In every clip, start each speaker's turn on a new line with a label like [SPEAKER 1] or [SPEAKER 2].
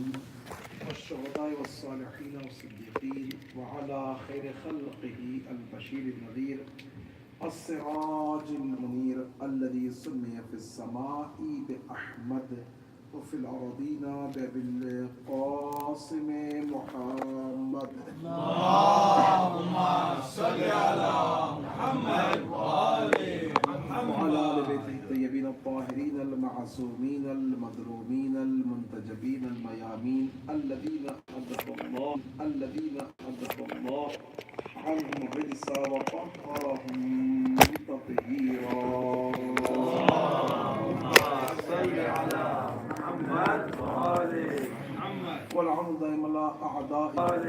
[SPEAKER 1] المرسلين والشهداء والصالحين والصديقين وعلى خير خلقه البشير النذير السراج المنير الذي سمي في السماء بأحمد وفي الأراضين بالقاسم محمد.
[SPEAKER 2] اللهم صل على محمد وآل محمد
[SPEAKER 1] وعلى آل بيته الطيبين الطاهرين المعصومين المظلومين المنتجبين الميامين الذين أذهب الله عنهم الرجس وطهرهم تطهيرا.
[SPEAKER 2] اللهم صل على محمد وآل محمد
[SPEAKER 1] والعون دائما لا أعدائهم
[SPEAKER 2] آل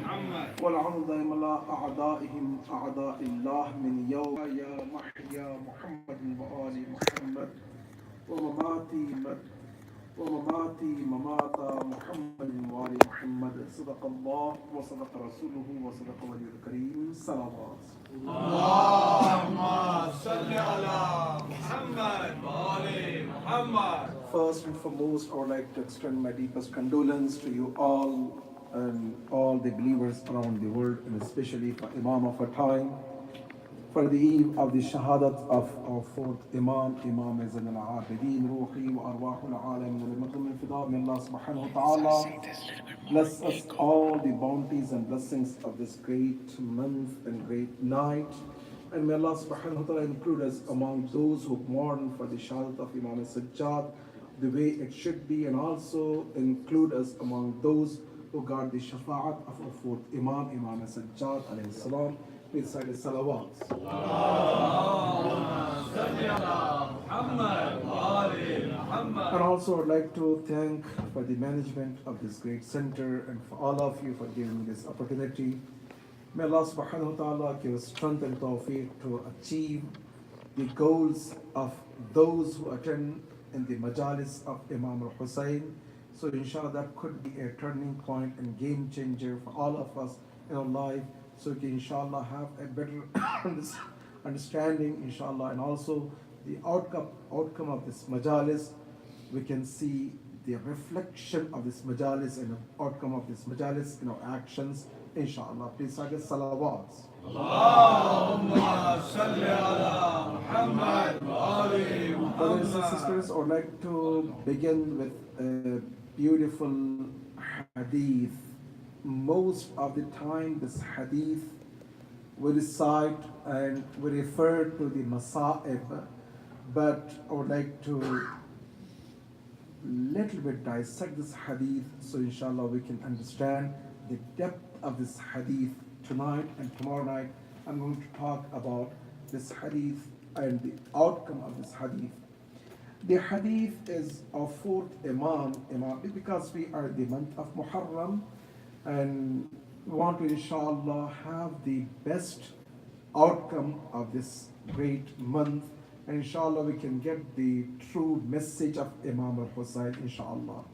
[SPEAKER 2] محمد
[SPEAKER 1] والعون دائما لا أعدائهم أعداء الله من يوم يا محيا محمد وآل محمد ومماتي ممات محمد وآل محمد. صدق الله وصدق رسوله وصدق ولي الكريم. صلوات.
[SPEAKER 2] اللهم صل على محمد وآل محمد.
[SPEAKER 1] First and foremost, I would like to extend my deepest condolence to you all and all the believers around the world, and especially for Imam of our time, for the eve of the Shahadat of our fourth Imam, Imam Zain al-Abidin, Ruhi wa Arwahul Alamin, al-Matum al-Fida. May Allah subhanahu wa ta'ala bless us all the bounties and blessings of this great month and great night. And may Allah subhanahu wa ta'ala include us among those who mourn for the Shadat of Imam Sajjad the way it should be, and also include us among those who got the Shafa'at of our fourth Imam, Imam Sajjad alayhi salam. Please say the salawat. And also I'd like to thank for the management of this great center and for all of you for giving me this opportunity. May Allah subhanahu wa ta'ala give us strength and tawfiq to achieve the goals of those who attend in the majalis of Imam al-Hussein. So inshallah that could be a turning point and game changer for all of us in our life. So we can inshallah have a better understanding inshallah, and also the outcome of this majalis. We can see the reflection of this majalis and the outcome of this majalis in our actions inshallah. Please say the salawats.
[SPEAKER 2] Allahumma salli ala Muhammad wa ali Muhammad.
[SPEAKER 1] Brothers and sisters, I would like to begin with a beautiful hadith. Most of the time this hadith we recite and we refer to the Masa'ib, but I would like to little bit dissect this hadith so inshallah we can understand the depth of this hadith. Tonight and tomorrow night I'm going to talk about this hadith and the outcome of this hadith. The hadith is of fourth Imam, because we are the month of Muharram and we want to inshallah have the best outcome of this great month, and inshallah we can get the true message of Imam al-Hussein inshallah.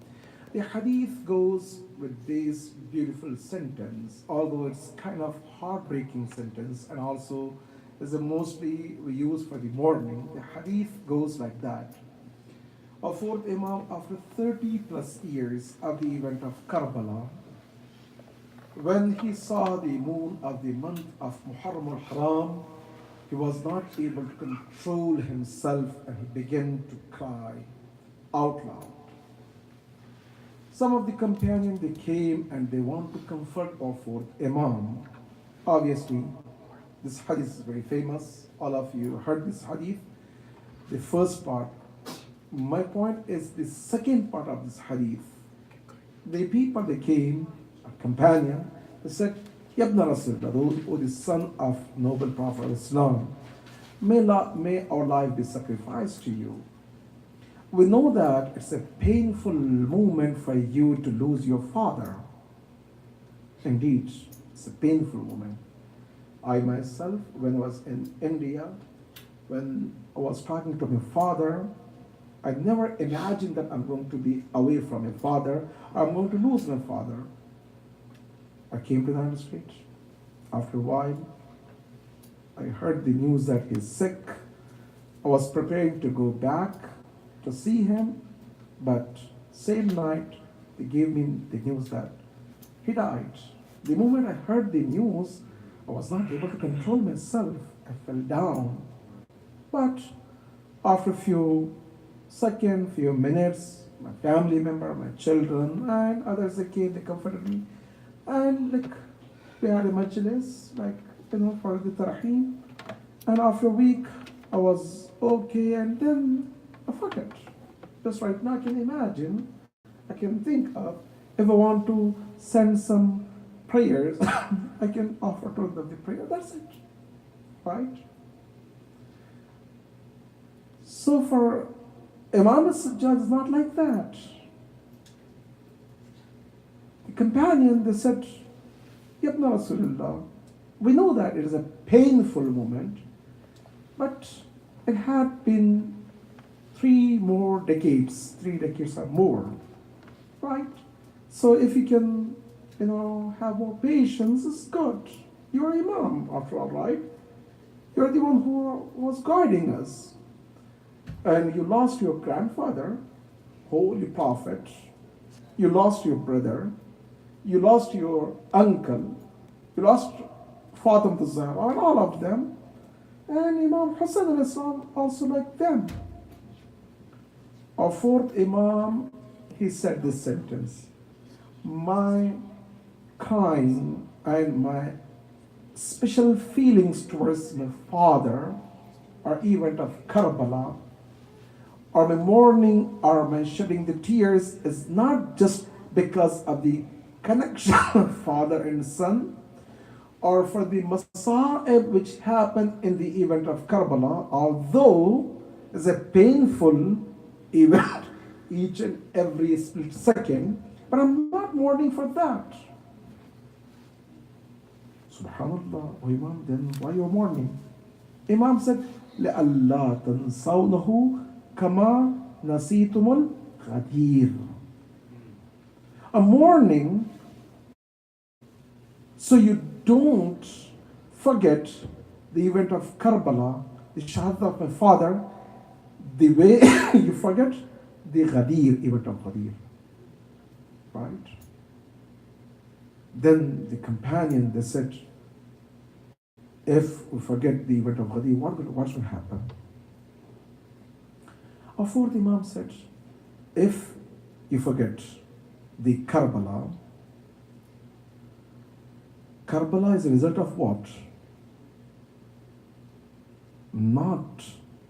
[SPEAKER 1] The hadith goes with this beautiful sentence, although it's kind of heartbreaking sentence and also is a mostly we use for the morning. The hadith goes like that. A fourth Imam, after 30 plus years of the event of Karbala, when he saw the moon of the month of Muharram al-Haram, he was not able to control himself and he began to cry out loud. Some of the companions, they came and they want to comfort our fourth Imam. Obviously, this hadith is very famous. All of you heard this hadith. The first part. My point is the second part of this hadith. The people, they came, a companion, they said, Yabna Rasulullah, O the son of noble Prophet of Islam, may our life be sacrificed to you. We know that it's a painful moment for you to lose your father. Indeed, it's a painful moment. I myself, when I was in India, when I was talking to my father, I never imagined that I'm going to be away from my father, or I'm going to lose my father. I came to the street. After a while, I heard the news that he's sick. I was preparing to go back to see him, but same night they gave me the news that he died. The moment I heard the news, I was not able to control myself. I fell down. But after a few seconds, few minutes, my family member, my children, and others, they came, they comforted me. And like, we had a majlis, like, for the taraheen. And after a week, I was okay, and then I forgot. Just right now, I can imagine, I can think of, if I want to send some prayers, I can offer to them the prayer. That's it, right? So for Imam Sajjad is not like that. The companion, they said, Yabna Rasulullah, we know that it is a painful moment, but it had been 3 more decades, 3 decades or more, right? So if you can, have more patience, it's good. You're Imam, after all, right? You're the one who was guiding us. And you lost your grandfather, holy prophet. You lost your brother. You lost your uncle. You lost Fatima Zahra, and all of them. And Imam Hassan al-Islam also like them. Our 4th Imam, he said this sentence: my kind and my special feelings towards my father or event of Karbala, or my mourning or my shedding the tears, is not just because of the connection of father and son, or for the masa'ib which happened in the event of Karbala, although it's a painful event each and every split second, but I'm not mourning for that. Subhanallah, oh Imam, then why you're mourning? Imam said, لَأَلَّا تَنْسَوْنَهُ كَمَا نَسِيتُمُ الْغَدِيرِ. A mourning so you don't forget the event of Karbala, the Shadat of my father, the way you forget the Ghadir, event of Ghadir. Right? Then the companion, they said, if we forget the event of Ghadir, what should happen? Our 4th Imam said, if you forget the Karbala is a result of what? Not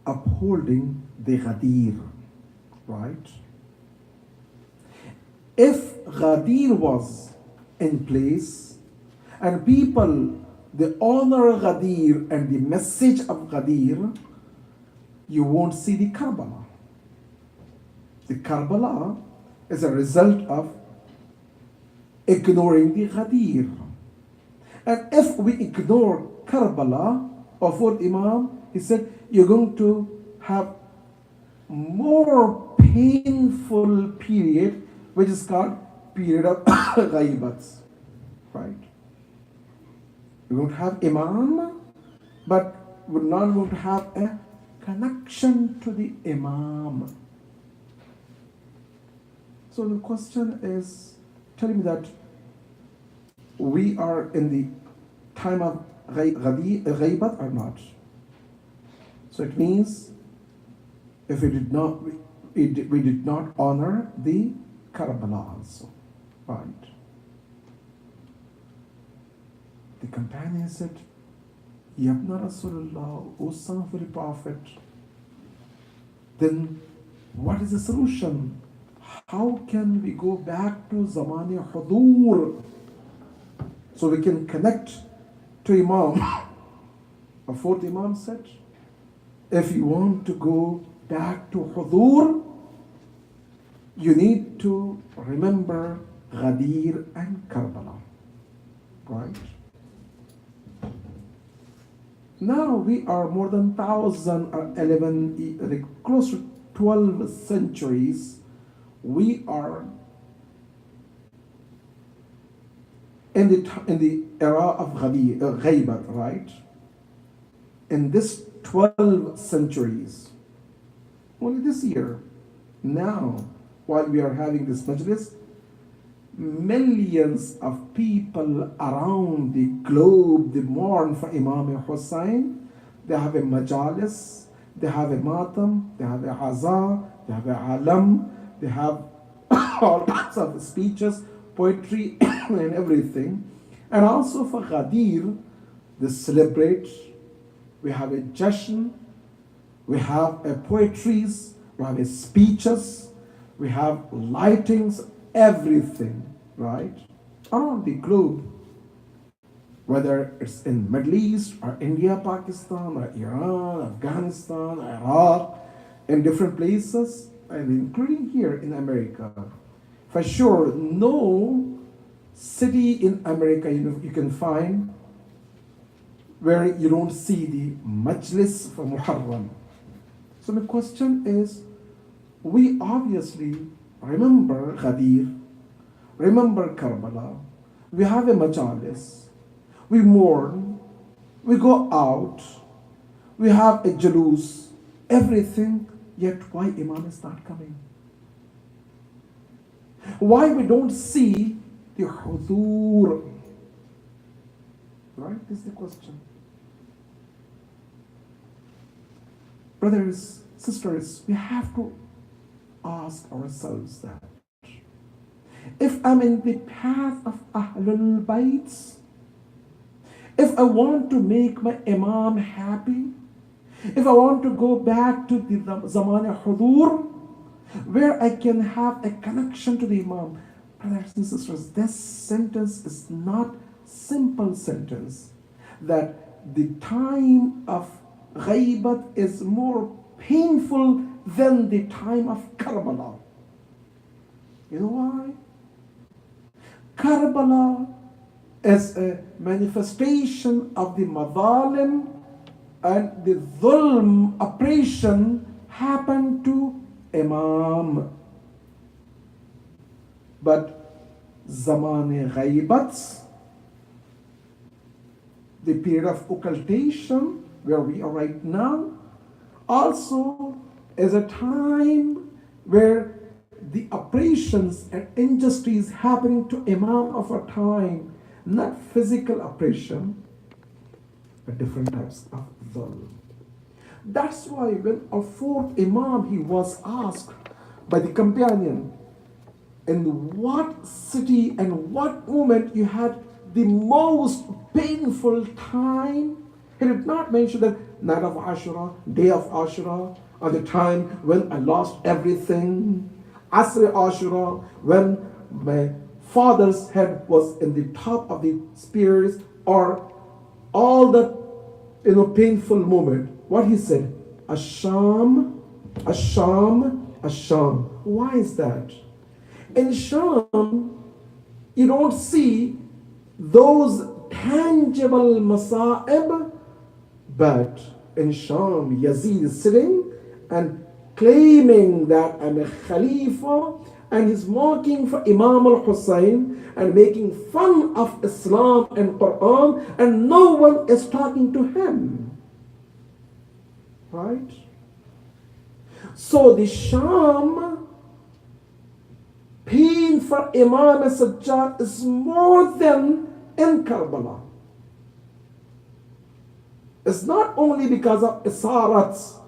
[SPEAKER 1] upholding the Ghadir, right? If Ghadir was in place and people, they honor Ghadir and the message of Ghadir, you won't see the Karbala. The Karbala is a result of ignoring the Ghadir. And if we ignore Karbala, or 4th Imam, he said, you're going to have more painful period, which is called period of ghaibats, right? You're going to have Imam, but we're not going to have a connection to the Imam. So the question is, telling me that we are in the time of ghaibat or not. So it means if we did not honor the Karbala also, right? The companion said, Yabna Rasulullah, O son of the Prophet, then what is the solution? How can we go back to Zamani Hudur so we can connect to Imam? A 4th Imam said, if you want to go back to Hudur, you need to remember Ghadir and Karbala, right? Now we are more than 1,000 or 11, like close to 12 centuries. We are in the era of Ghaibat, right? In this 12 centuries, only this year, now, while we are having this majlis, millions of people around the globe, they mourn for Imam Hussein. They have a majalis, they have a matam, they have a aza, they have a alam, they have all kinds of speeches, poetry, and everything. And also for Ghadir, they celebrate. We have a jashan, we have a poetries, we have a speeches, we have lightings, everything, right? Around the globe, whether it's in Middle East or India, Pakistan, or Iran, Afghanistan, Iraq, in different places, and including here in America. For sure, no city in America you can find where you don't see the majlis for Muharram. So my question is, we obviously remember Ghadir, remember Karbala, we have a majalis, we mourn, we go out, we have a jalus, everything, yet why Imam is not coming? Why we don't see the hudur? Right? This is the question. Brothers, sisters, we have to ask ourselves that. If I'm in the path of Ahlul Bayt, if I want to make my Imam happy, if I want to go back to the Zaman Hudur, where I can have a connection to the Imam, brothers and sisters, this sentence is not simple sentence. That the time of ghaibat is more painful than the time of Karbala. You know why? Karbala is a manifestation of the madhalim and the dhulm, oppression happened to Imam. But Zaman Ghaibat, the period of occultation where we are right now, also is a time where the oppressions and injustice happening to Imam of our time, not physical oppression, but different types of dhulm. That's why when our fourth Imam, he was asked by the companion, in what city and what moment you had the most painful time? He did not mention that night of Ashura, day of Ashura, or the time when I lost everything. Asr Ashura, when my father's head was in the top of the spears, or all that painful moment. What he said, Asham, Asham, Asham. Why is that? In Sham, you don't see those tangible masa'ib, but in Sham, Yazid is sitting and claiming that I'm a Khalifa, and he's mocking for Imam al-Hussein and making fun of Islam and Quran, and no one is talking to him. Right? So the Sham pain for Imam Sajjad is more than in Karbala. It's not only because of Isarat.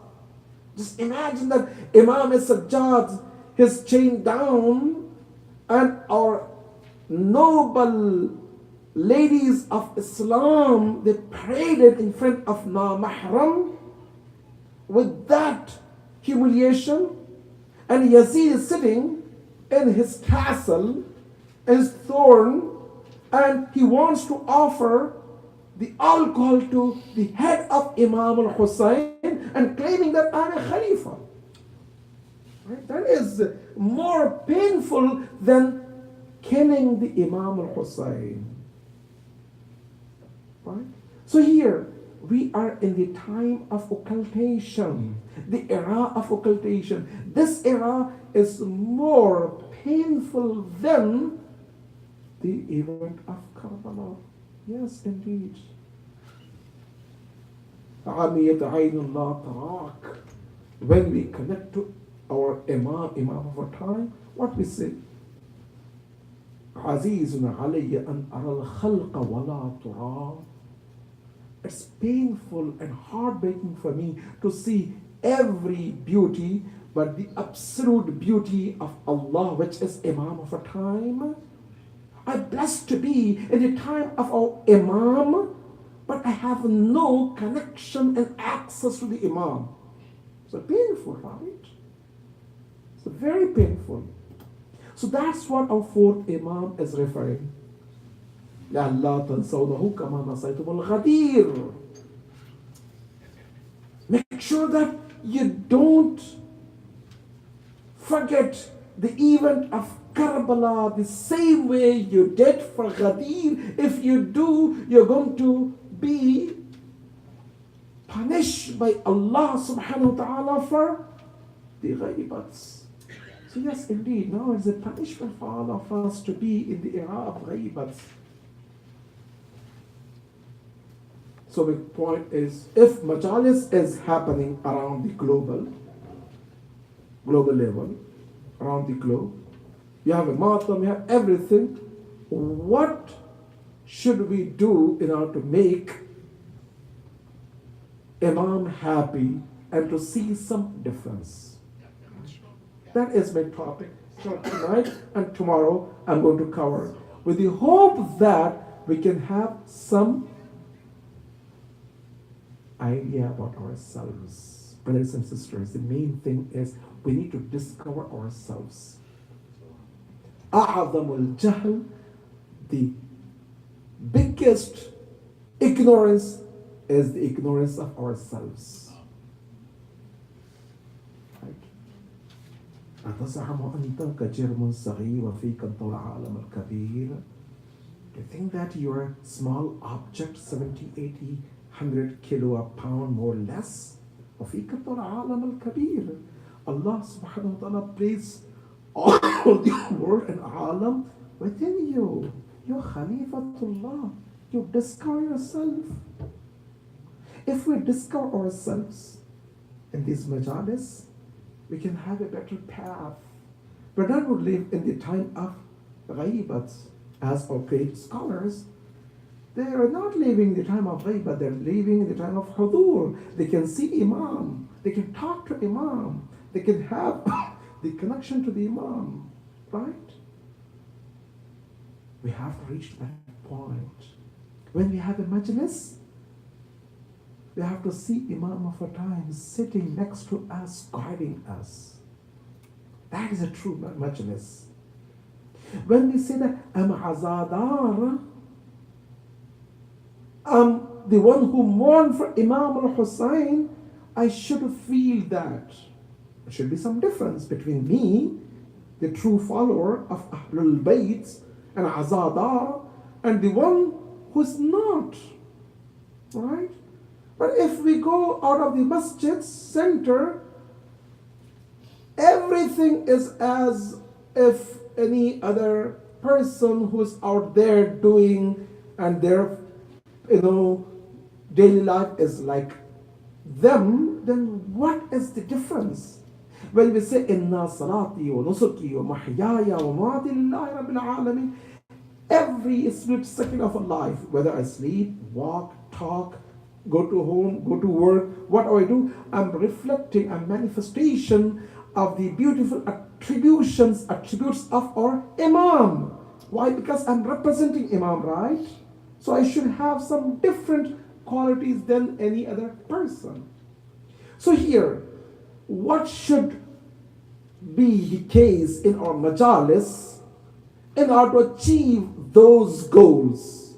[SPEAKER 1] Just imagine that Imam Sajjad is chained down and our noble ladies of Islam, they paraded in front of Na Mahram with that humiliation, and Yazid is sitting in his castle, his throne, and he wants to offer the alcohol to the head of Imam al-Hussein and claiming that I'm a Khalifa. Right? That is more painful than killing the Imam al-Hussein. Right? So here, we are in the time of occultation, the era of occultation. This era is more painful than the event of Karbala. Yes, indeed. When we connect to our Imam of our time, what we say? عزيز علي أن أرى الخلق ولا ترى. It's painful and heartbreaking for me to see every beauty, but the absolute beauty of Allah, which is Imam of a time. I'm blessed to be in the time of our Imam, but I have no connection and access to the Imam. So painful, right? So very painful. So that's what our fourth Imam is referring. لَأَلَّا تَنْسَوْنَهُ كَمَا نَسَيْتُمُ الْغَدِيرِ. Make sure that you don't forget the event of Karbala the same way you did for Ghadir. If you do, you're going to be punished by Allah subhanahu wa ta'ala for the ghaibats. So yes, indeed, now it's a punishment for all of us to be in the era of ghaibats. So the point is, if majalis is happening around the global level, around the globe, you have a matam, you have everything, what should we do in order to make Imam happy and to see some difference? That is my topic. So tonight and tomorrow I'm going to cover with the hope that we can have some idea about ourselves. Brothers and sisters, the main thing is we need to discover ourselves. أعظم الجهل, the biggest ignorance is the ignorance of ourselves. أتزعم أنت كجرم صغير وفيك الطول العالم الكبير? Do you think that you're a small object, 70, 80, 100 kilo, a pound, more or less? وفيك الطول ul-Alam الكبير. Allah subhanahu wa ta'ala placed all the world and alam within you. You're Khalifatullah. You discover yourself. If we discover ourselves in these majalis, we can have a better path. We're not going to live in the time of ghaibat, as our great scholars. They are not living in the time of ghaibat, they're living in the time of hudur. They can see Imam, they can talk to Imam, they can have the connection to the Imam, right? We have to reach that point. When we have a majlis, we have to see Imam of a time sitting next to us, guiding us. That is a true majlis. When we say that I'm Azadar, I'm the one who mourned for Imam al-Hussein, I should feel that. There should be some difference between me, the true follower of Ahlul Bayt and Azadar, and the one who's not. Right? But if we go out of the masjid center, everything is as if any other person who's out there doing, and their daily life is like them, then what is the difference? When we say inna salati wa nusuki wa mahyaya wa mamati lillahi rabbil alamin, every split second of a life, whether I sleep, walk, talk, go to home, go to work, what do? I'm reflecting a manifestation of the beautiful attributes of our Imam. Why? Because I'm representing Imam, right? So I should have some different qualities than any other person. So here, what should be the case in our majalis in order to achieve those goals?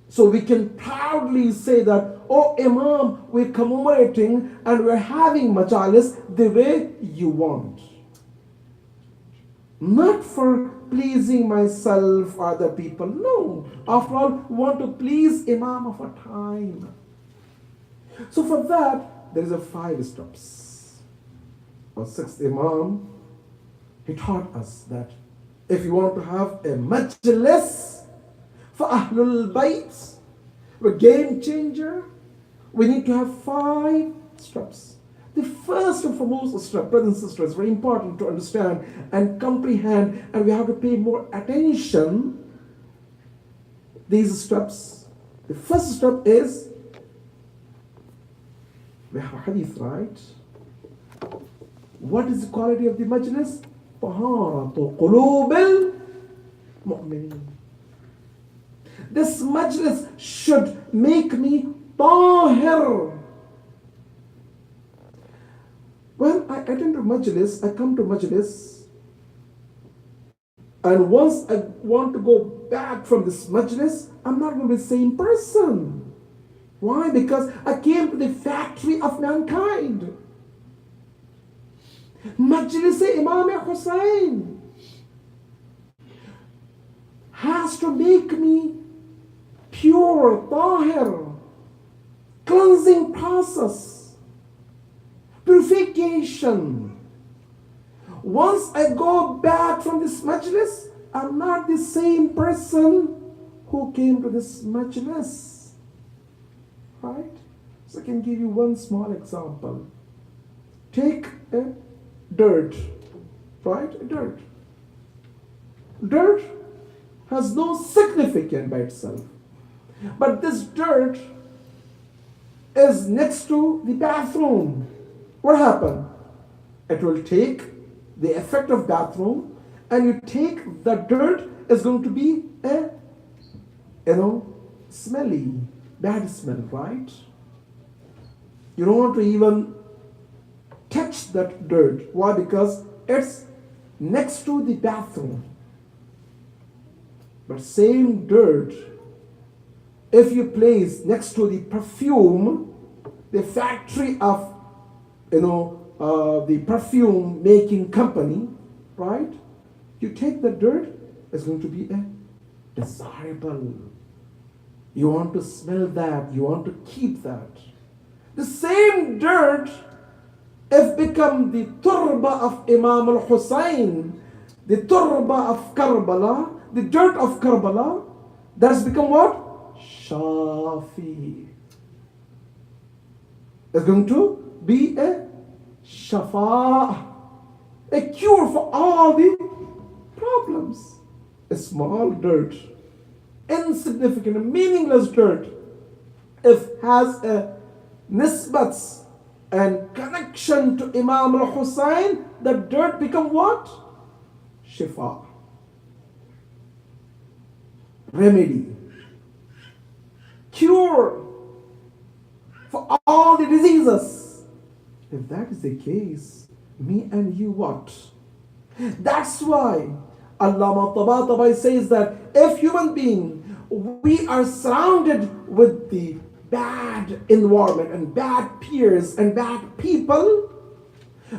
[SPEAKER 1] So we can proudly say that, oh Imam, we're commemorating and we're having majalis the way you want. Not for pleasing myself or other people. No. After all, we want to please Imam of a time. So for that, there is a 5 steps. Our 6th Imam, he taught us that if you want to have a majlis for Ahlul Bayt, a game changer, we need to have 5 steps. The first and foremost step, brothers and sisters, very important to understand and comprehend, and we have to pay more attention these steps. The first step is, we have a hadith, right? What is the quality of the majlis? طهارة قلوب المؤمنين. This majlis should make me tahir. When I attend to majlis, I come to majlis, and once I want to go back from this majlis, I'm not going to be the same person. Why? Because I came to the factory of mankind. Majlis Imam Hussain has to make me pure, tahir, cleansing process, purification. Once I go back from this majlis, I'm not the same person who came to this majlis. Right? So I can give you one small example. Take a dirt, right? Dirt. Dirt has no significance by itself. But this dirt is next to the bathroom. What happened? It will take the effect of bathroom, and you take the dirt, is going to be a, smelly, bad smell, right? You don't want to even touch that dirt. Why? Because it's next to the bathroom. But same dirt, if you place next to the perfume, the factory of, the perfume making company, right? You take the dirt, it's going to be a desirable. You want to smell that, you want to keep that. The same dirt, if become the turba of Imam al-Hussain, the turba of Karbala, the dirt of Karbala, that's become what? Shafi. It's going to be a shafa, a cure for all the problems. A small dirt, insignificant, meaningless dirt, if has a nisbats and connection to Imam al-Hussain, the dirt become what? Shifa. Remedy. Cure for all the diseases. If that is the case, me and you what? That's why Allama Tabatabai says that if human being, we are surrounded with the bad environment and bad peers and bad people,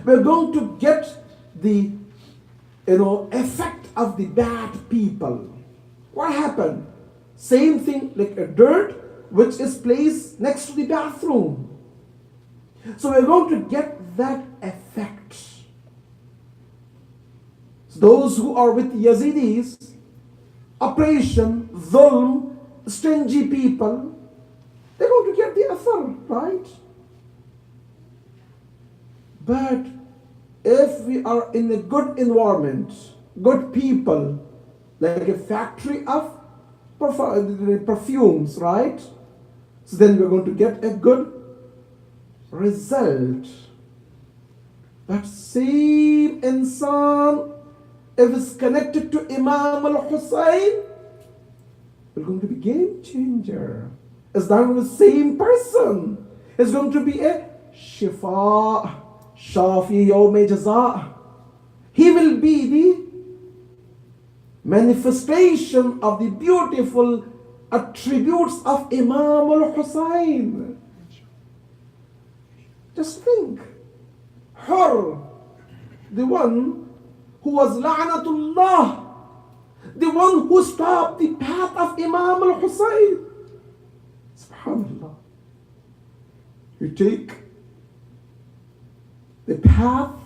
[SPEAKER 1] we're going to get the effect of the bad people. What happened? Same thing like a dirt which is placed next to the bathroom. So we're going to get that effect. So those who are with Yazidis, oppression, dhulm, stingy people, they're going to get the athar, right? But if we are in a good environment, good people, like a factory of perfumes, right? So then we're going to get a good result. But same insan, if it's connected to Imam al-Hussain, we're going to be game changer. It's not going to be the same person. It's going to be a shifa, shafi yawm jaza. He will be the manifestation of the beautiful attributes of Imam al-Hussain. Just think. Her, the one who was la'natullah, the one who stopped the path of Imam al-Hussain. SubhanAllah. You take the path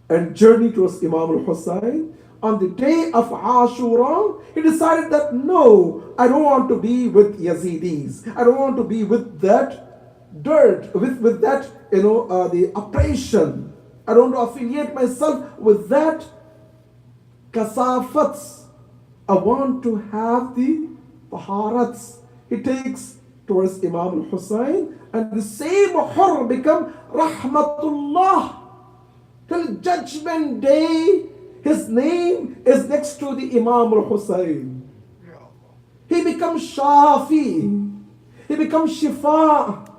[SPEAKER 1] and journey towards Imam al-Hussain. On the day of Ashura, he decided that no, I don't want to be with Yazidis. I don't want to be with that dirt, with that, the oppression. I don't want to affiliate myself with that kasafats. I want to have the taharats. He takes towards Imam al-Hussein, and the same hur become rahmatullah. Till judgment day, his name is next to the Imam al-Hussein. He becomes Shafi. He becomes Shifa.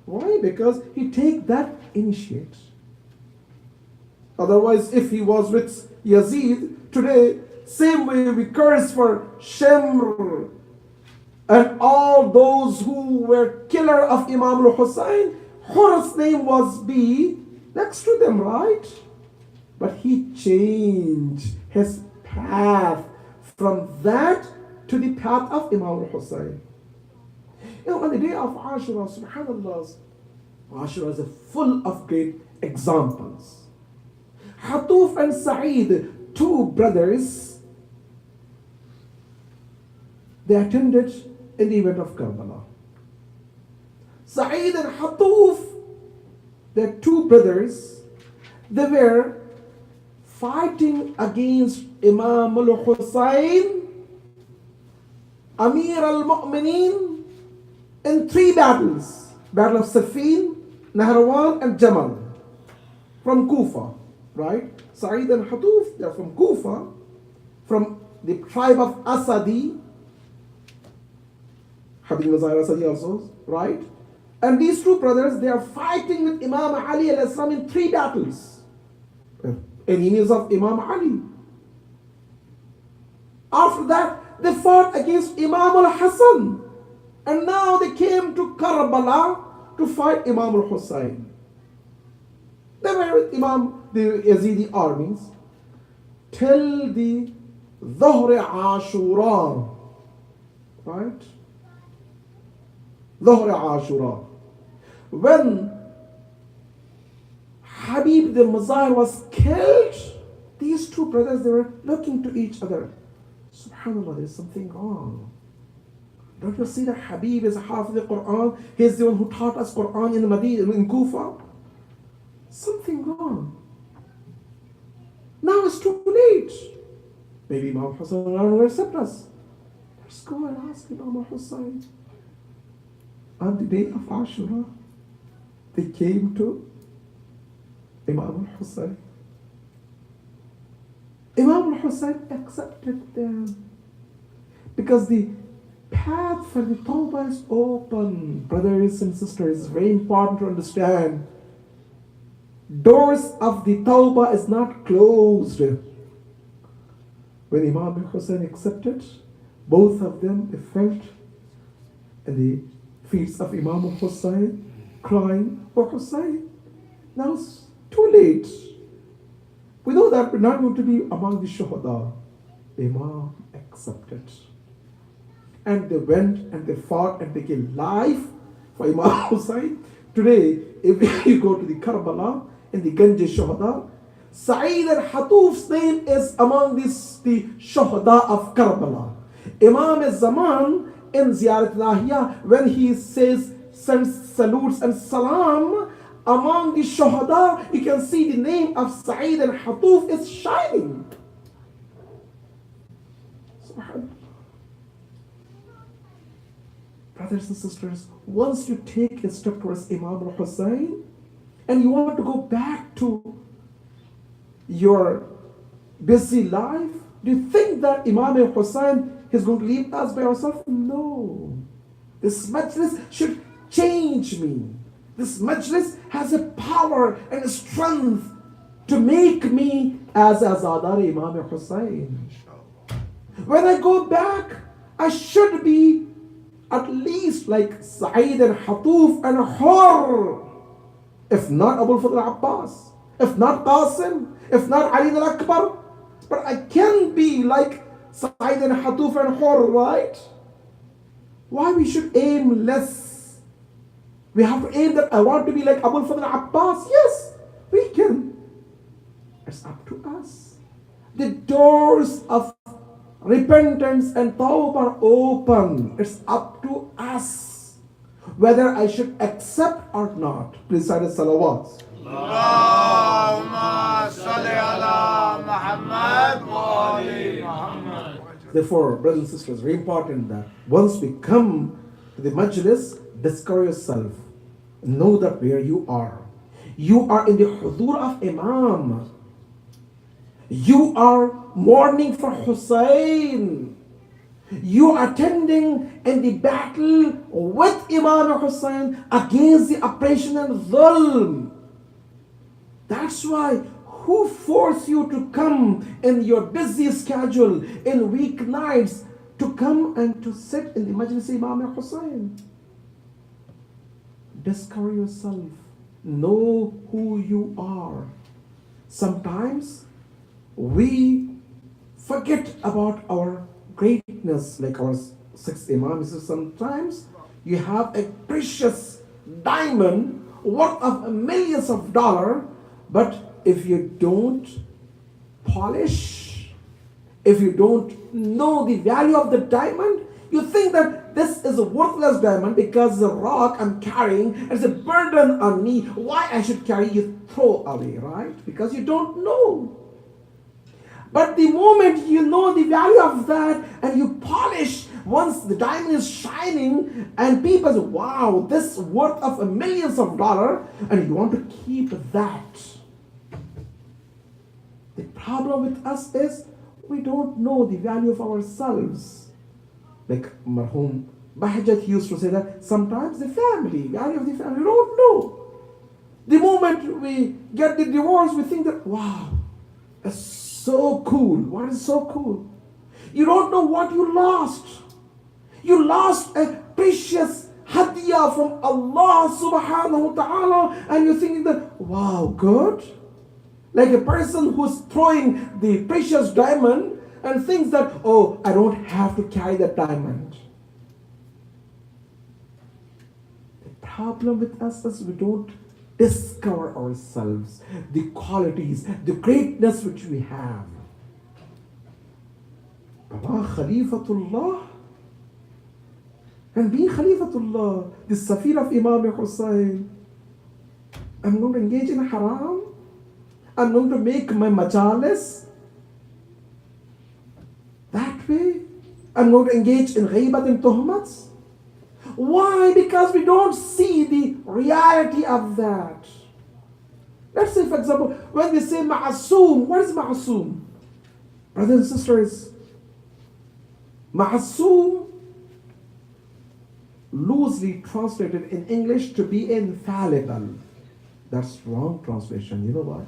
[SPEAKER 1] Why? Because he take that initiate. Otherwise, if he was with Yazid today, same way we curse for Shemr and all those who were killer of Imam al-Hussein, Hur's name was be next to them, right? But he changed his path from that to the path of Imam al-Hussein. On the day of Ashura, subhanallah, Ashura is full of great examples. Hatuf and Sa'id, two brothers, they attended in the event of Karbala. Sa'id and Hatuf, their two brothers, they were fighting against Imam al-Hussein, Amir al-Mu'mineen, in three battles. Battle of Siffin, Nahrawan and Jamal. From Kufa, right? Sa'id and Hatuf, they are from Kufa, from the tribe of Asadi. Habib Nazir Asadi also, right? And these two brothers, they are fighting with Imam Ali al-Islam in three battles. Enemies of Imam Ali. After that, they fought against Imam al-Hassan. And now they came to Karbala to fight Imam al-Hussein. They were with the Yazidi armies till the Dhuhr Ashura. Right? Dhuhr Ashura. When Habib the Mazahir was killed, these two brothers, they were looking to each other. Subhanallah, there's something wrong. Don't you see that Habib is half of the Quran? He's the one who taught us Quran in Medina, in Kufa. Something wrong. Now it's too late. Maybe Imam Hussein will accept us. Let's go and ask Imam Hussein. On the day of Ashura, they came to Imam Hussein. Imam Hussein accepted them because the path for the Tawbah is open. Brothers and sisters, it's very important to understand. Doors of the Tawbah is not closed. When Imam Hussein accepted, both of them they felt in the feet of Imam Hussein, crying for Hussein. Now it's too late. We know that we're not going to be among the Shuhada. Imam accepted. And they went and they fought and they gave life for Imam Hussein. Today, if you go to the Karbala, in the Ganj Shuhada, Sa'id al-Hatuf's name is among the Shuhada of Karbala. Imam al-Zaman in Ziyarat Nahiya, when he sends salutes and salam, among the Shuhada, you can see the name of Sa'id al-Hatuf is shining. Subhanallah. Brothers and sisters, once you take a step towards Imam al-Hussein and you want to go back to your busy life, do you think that Imam al-Hussein is going to leave us by ourselves? No. This majlis should change me. This majlis has a power and a strength to make me as Azadar Imam al-Hussein. When I go back, I should be at least like Sa'id and Hatuf and Hur. If not Abu al-Fadl Abbas, if not Qasim, if not Ali al-Akbar, but I can be like Sa'id and Hatuf and Hur, right? Why we should aim less? We have to aim that I want to be like Abu al-Fadl Abbas. Yes, we can. It's up to us. The doors of repentance and tawbah are open. It's up to us. whether I should accept or not. Please say salawat.
[SPEAKER 2] اللهم صل على محمد وآل محمد.
[SPEAKER 1] Therefore, brothers and sisters, very important that once we come to the majlis, discover yourself. Know that where you are. You are in the hudur of Imam. You are mourning for Hussein. You are attending in the battle with Imam Hussein against the oppression and dhulm. That's why who forced you to come in your busy schedule in weeknights to come and to sit in the Majlis Imam Hussein? Discover yourself. Know who you are. Sometimes we forget about our greatness, like our sixth Imam. Sometimes you have a precious diamond worth of millions of dollars, but if you don't polish, if you don't know the value of the diamond, you think that this is a worthless diamond because the rock I'm carrying is a burden on me. Why I should carry? You throw away, right? Because you don't know. But the moment you know the value of that and you polish, once the diamond is shining and people say, wow, this worth of millions of dollars, and you want to keep that. The problem with us is we don't know the value of ourselves. Like Marhum Bahjat used to say that sometimes the family, value of the family, we don't know. The moment we get the divorce, we think that, wow, that's so cool. What is so cool? You don't know what you lost. You lost a precious hadiyah from Allah subhanahu wa ta'ala, and you're thinking that, wow, good. Like a person who's throwing the precious diamond and thinks that, oh, I don't have to carry that diamond. The problem with us is we don't discover ourselves, the qualities, the greatness which we have. Baba Khalifatullah, and being Khalifatullah, the Safir of Imam Hussein, I'm going to engage in haram. I'm going to make my majalis that way. I'm going to engage in ghaibat and tuhmats. Why? Because we don't see the reality of that. Let's say, for example, when we say ma'asum, what is ma'asum? Brothers and sisters, ma'asum, loosely translated in English to be infallible. That's wrong translation. You know why?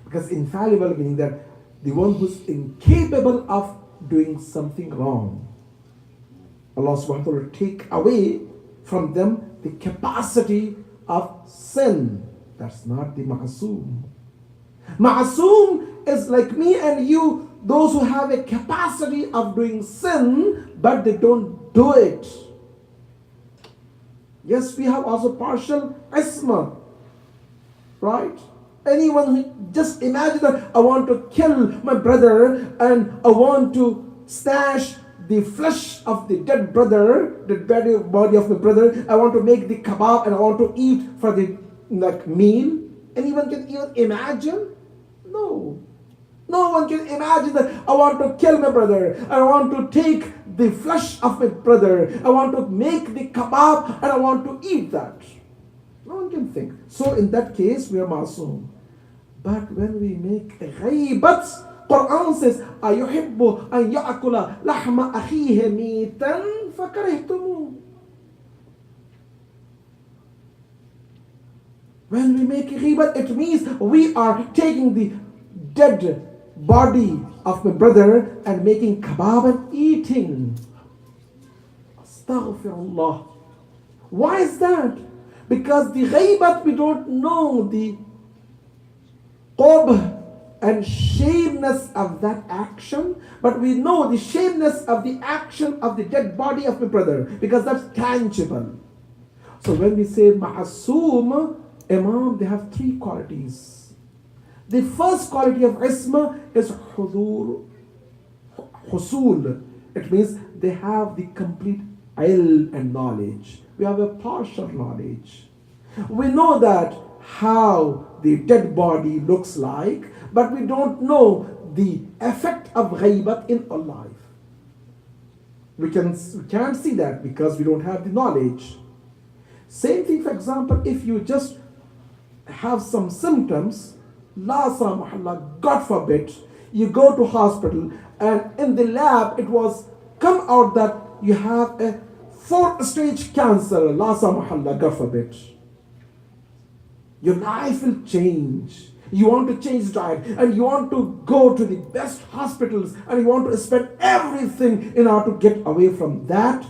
[SPEAKER 1] Because infallible meaning that the one who's incapable of doing something wrong. Allah subhanahu wa ta'ala take away from them the capacity of sin. That's not the ma'asum. Ma'asum is like me and you, those who have a capacity of doing sin, but they don't do it. Yes, we have also partial isma, right? Anyone who just imagine that I want to kill my brother and I want to snatch the flesh of the dead brother, the dead body of my brother. I want to make the kebab and I want to eat for the meal. Anyone can even imagine? No. No one can imagine that I want to kill my brother. I want to take the flesh of my brother. I want to make the kebab and I want to eat that. No one can think. So in that case, we are masoom. But when we make a ghaibat, Quran says, أَيُحِبُّ أَن يَأْكُلَ لَحْمَ أَخِيهِ مِيتًا فَكَرِهْتُمُوهُ. When we make a ghaibat, it means we are taking the dead body of my brother and making kebab and eating. Astaghfirullah. Why is that? Because the ghaibat, we don't know the qurb and shameness of that action, but we know the shameness of the action of the dead body of my brother, because that's tangible. So when we say ma'asum, Imam, they have three qualities. The first quality of isma is husul. It means they have the complete ilm and knowledge. We have a partial knowledge. We know that how the dead body looks like, but we don't know the effect of ghaibat in our life. We can't see that because we don't have the knowledge. Same thing, for example, if you just have some symptoms, la samahallah, God forbid, you go to hospital and in the lab it was come out that you have a 4th stage cancer, la samahallah, God forbid. Your life will change. You want to change diet and you want to go to the best hospitals and you want to spend everything in order to get away from that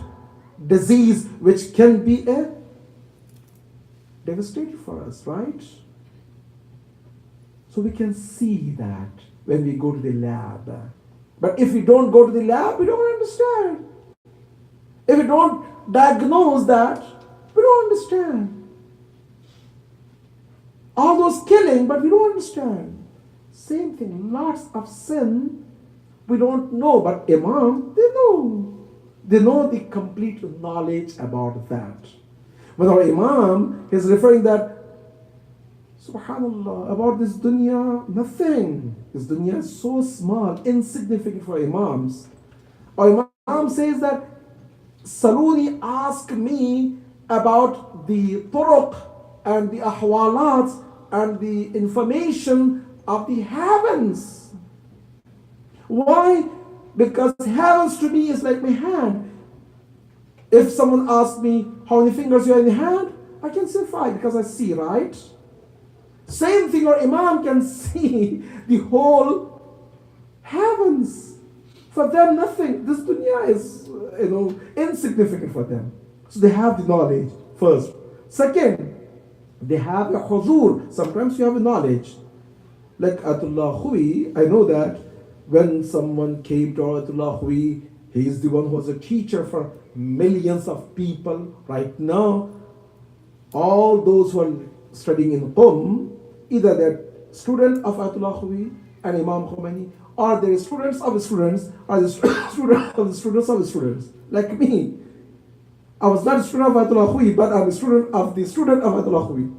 [SPEAKER 1] disease which can be a devastating for us, right? So we can see that when we go to the lab. But if we don't go to the lab, we don't understand. If we don't diagnose that, we don't understand. All those killing, but we don't understand. Same thing, lots of sin, we don't know, but Imam, they know. They know the complete knowledge about that. When our Imam is referring that, subhanallah, about this dunya, nothing. This dunya is so small, insignificant for Imams. Our Imam says that, Saluni, ask me about the turuq and the ahwalat and the information of the heavens. Why? Because heavens to me is like my hand. If someone asks me how many fingers you have in the hand, I can say 5 because I see, right? Same thing, our Imam can see the whole heavens. For them, nothing. This dunya is, insignificant for them. So they have the knowledge first. Second, they have a hudur. Sometimes you have a knowledge. Like Atullah Hui, I know that when someone came to Atullah Hui, he is the one who was a teacher for millions of people. Right now, all those who are studying in Qum, either they're student of Atullah Hui and Imam Khomeini, or they're students of students, or the student of the students of students. Like me. I was not a student of Ayatollah Hui, but I'm a student of the student of Ayatollah Hui.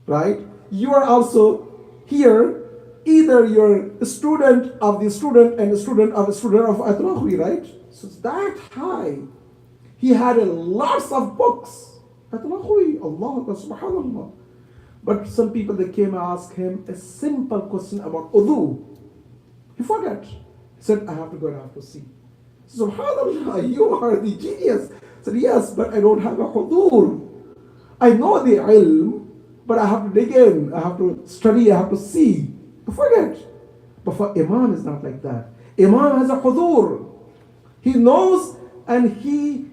[SPEAKER 1] Right? You are also here, either you're a student of the student and a student of Ayatollah Hui, right? So it's that high. He had lots of books. Ayatollah Hui, Allah, subhanallah. But some people, they came and asked him a simple question about wudu. He forgot. He said, I have to go and I have to see. Subhanallah, you are the genius. I said, yes, but I don't have a hudur. I know the ilm, but I have to dig in, I have to study, I have to see. I forget. But for Imam, it's not like that. Imam has a hudur. He knows and he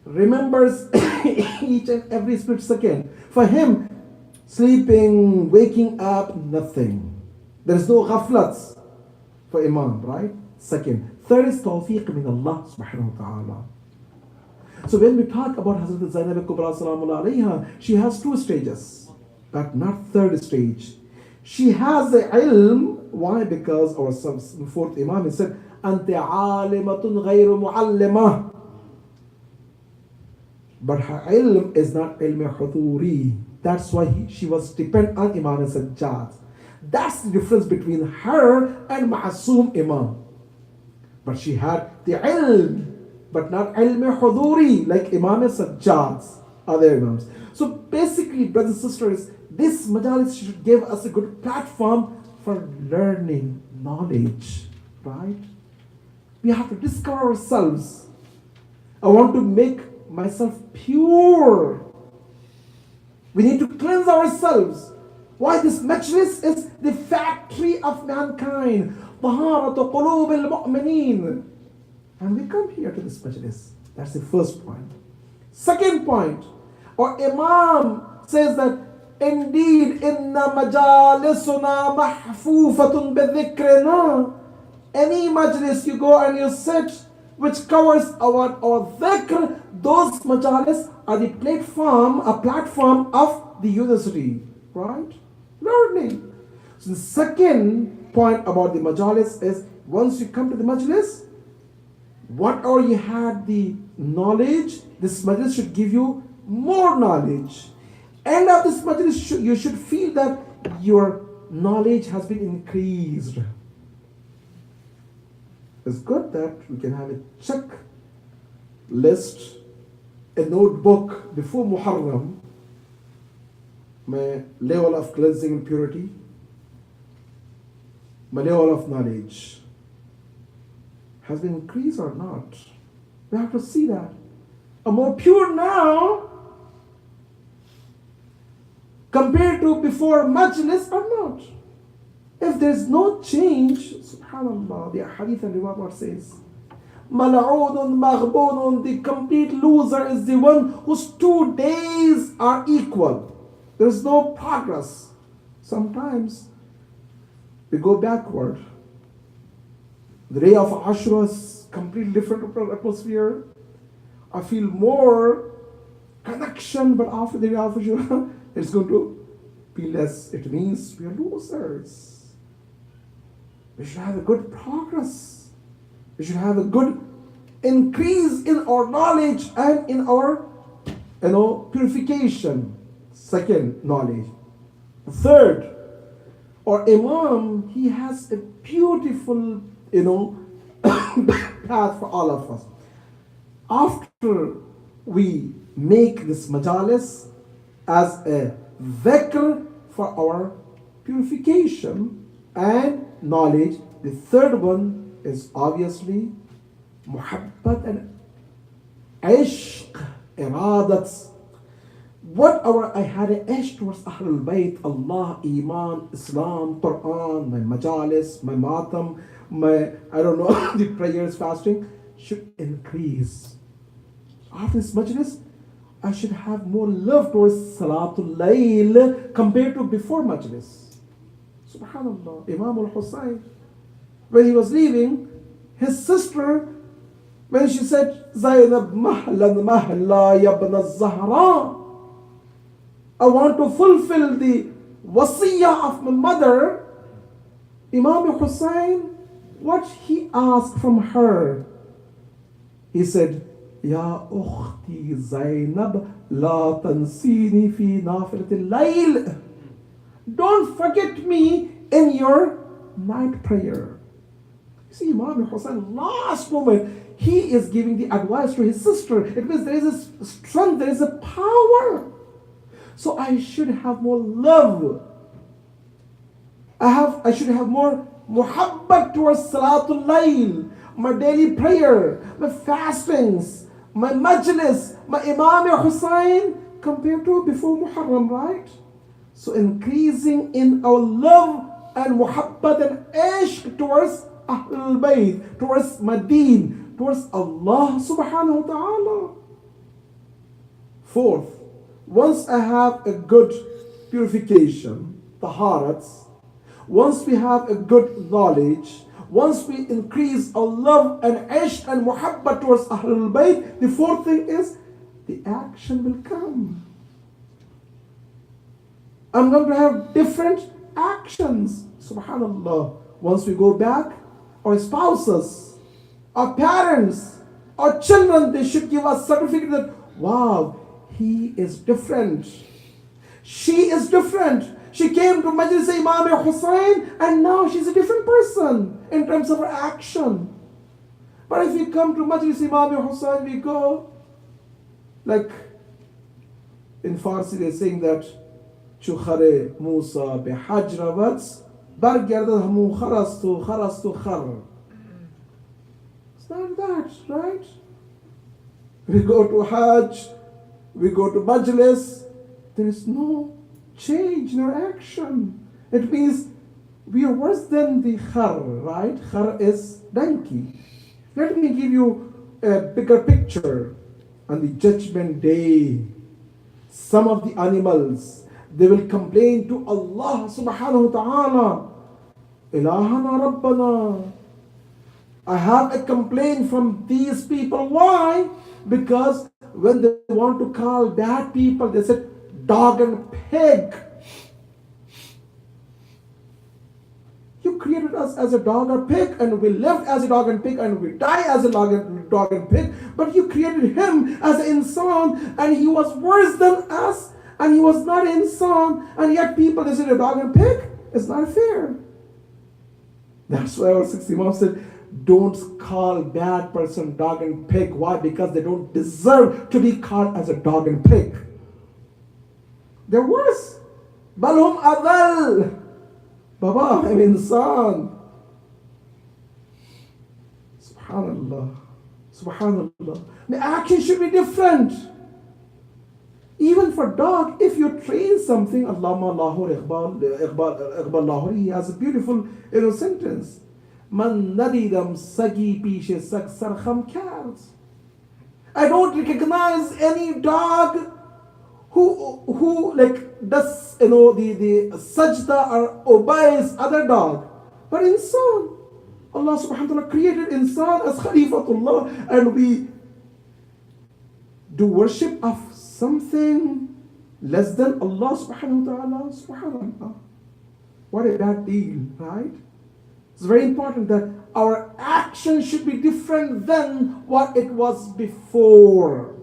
[SPEAKER 1] remembers each and every split second. For him, sleeping, waking up, nothing. There is no ghaflats for Imam, right? Second. Third is tawfiq min Allah subhanahu wa ta'ala. So when we talk about Hazrat Zainab Kubra salamullah alayha, she has 2 stages, but not third stage. She has the ilm. Why? Because our 4th Imam said, Ante alimatun ghayru muallimah. But her ilm is not ilm huduri. That's why she was dependent on Imam and Sajjad. That's the difference between her and Ma'asum Imam. But she had the ilm, but not ilm huduri, like Imam Sajjad's other Imams. So basically, brothers and sisters, this majalis should give us a good platform for learning knowledge, right? We have to discover ourselves. I want to make myself pure. We need to cleanse ourselves. Why this majlis is the factory of mankind. طهارة قلوب المؤمنين. And we come here to this majlis. That's the first point. Second point, our Imam says that indeed inna majalisuna mahfufatun bidhikrina. Any majlis you go and you sit which covers our dhikr, those majalis are the platform of the university, right? Learning. So the second point about the majalis is once you come to the majlis, Whatever you had the knowledge, this majlis should give you more knowledge. End of this majlis, you should feel that your knowledge has been increased. It's good that we can have a check list, a notebook before Muharram, my level of cleansing and purity, my level of knowledge has been increased or not. We have to see that. I'm more pure now compared to before majlis or not. If there's no change, subhanallah, the hadith and riwayat says, Mal'oodun maghboonun, the complete loser is the one whose 2 days are equal. There's no progress. Sometimes we go backward. The day of Ashura is completely different atmosphere. I feel more connection, but after the day of Ashura, it's going to be less. It means we are losers. We should have a good progress. We should have a good increase in our knowledge and in our, purification. Second, knowledge. Third, our Imam, he has a beautiful, path for all of us. After we make this majalis as a dhikr for our purification and knowledge, the third one is obviously muhabbat and ishq, iradat. Whatever I had an ishq towards Ahlul Bayt, Allah, Iman, Islam, Quran, my majalis, my matam, the prayers, fasting should increase. After this majlis, I should have more love towards Salatul Layl compared to before majlis. Subhanallah, Imam al-Husayn, when he was leaving, his sister, when she said, Zainab mahlan mahla yabna al-Zahra, I want to fulfill the wasiyah of my mother, Imam al-Husayn, what he asked from her, he said, Ya ukhti Zainab, la tansini fi nafilatil layl. Don't forget me in your night prayer. You see, Imam al-Husayn, last moment, he is giving the advice to his sister. It means there is a strength, there is a power. So I should have more love. I should have more muhabbat towards Salatul Layl, my daily prayer, my fastings, my majlis, my Imam al-Husayn compared to before Muharram, right? So increasing in our love and muhabbat and ishq towards Ahlul Bayt, towards Madeen, towards Allah subhanahu wa ta'ala. Fourth, once I have a good purification, taharats, once we have a good knowledge, once we increase our love and ishq and muhabbat towards Ahlul Bayt, the fourth thing is the action will come. I'm going to have different actions. Subhanallah. Once we go back, our spouses, our parents, our children, they should give us certificate that, wow, he is different. She is different. She came to Majlis Imam al-Husayn and now she's a different person in terms of her action. But if we come to Majlis Imam al-Husayn, we go like in Farsi they're saying that Chukhare Musa behajravat bargardad hamu kharastu khar. It's not that, right? We go to Hajj, we go to Majlis, there is no change in our action. It means we are worse than the khar, right? Khar is donkey. Let me give you a bigger picture. On the judgment day, some of the animals, they will complain to Allah subhanahu wa ta'ala, Ilahana Rabbana. I have a complaint from these people. Why? Because when they want to call bad people, they said dog and pig. You you created us as a dog or pig, and we lived as a dog and pig, and we die as a dog and pig. But you created him as an insan, and he was worse than us, and he was not an insan, and yet people, they say a dog and pig. It's not fair. That's why our 60 Imam said, don't call bad person dog and pig. Why? Because they don't deserve to be called as a dog and pig. They're worse. Balhum adal. Baba, I'm insan. Subhanallah. Subhanallah. The action should be different. Even for dog, if you train something, Allama Lahore Iqbal Lahore, he has a beautiful sentence. Man nadidam sagi pishe sag sarkham kars. I don't recognize any dog who like does the sajda or obeys other dog. But insan, Allah subhanahu wa ta'ala created insan as Khalifatullah, and we do worship of something less than Allah subhanahu wa ta'ala. Subhanallah. What a bad deal, right? It's very important that our action should be different than what it was before.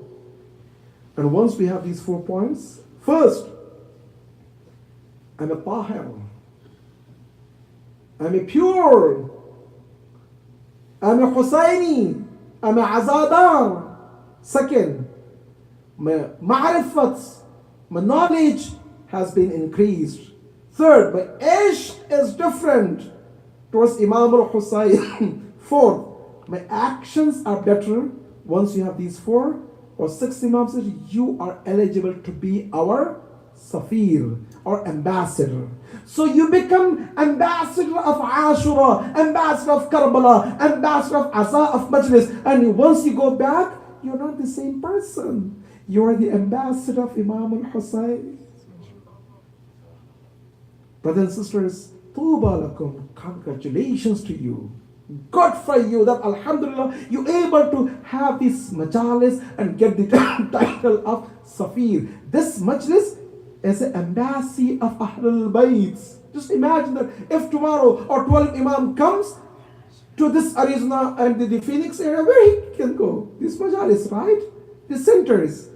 [SPEAKER 1] And once we have these 4 points, first, I'm a tahir. I'm a pure. I'm a Husayni. I'm a azadar. Second, my ma'rifat, my knowledge has been increased. Third, my ishq is different towards Imam al-Husayn. Fourth, my actions are better. Once you have these 4 or 6 Imam says, you are eligible to be our Safir or ambassador. So you become ambassador of Ashura, ambassador of Karbala, ambassador of Asa of Majlis. And once you go back, you're not the same person. You are the ambassador of Imam al-Husayn. Brothers and sisters, Tuba lakum, congratulations to you. Good for you that Alhamdulillah you're able to have this majalis and get the title of Safir. This majlis is an embassy of Ahlul Bayt. Just imagine that if tomorrow or 12 Imam comes to this Arizona and the Phoenix area, where he can go? This majalis, right? The centers.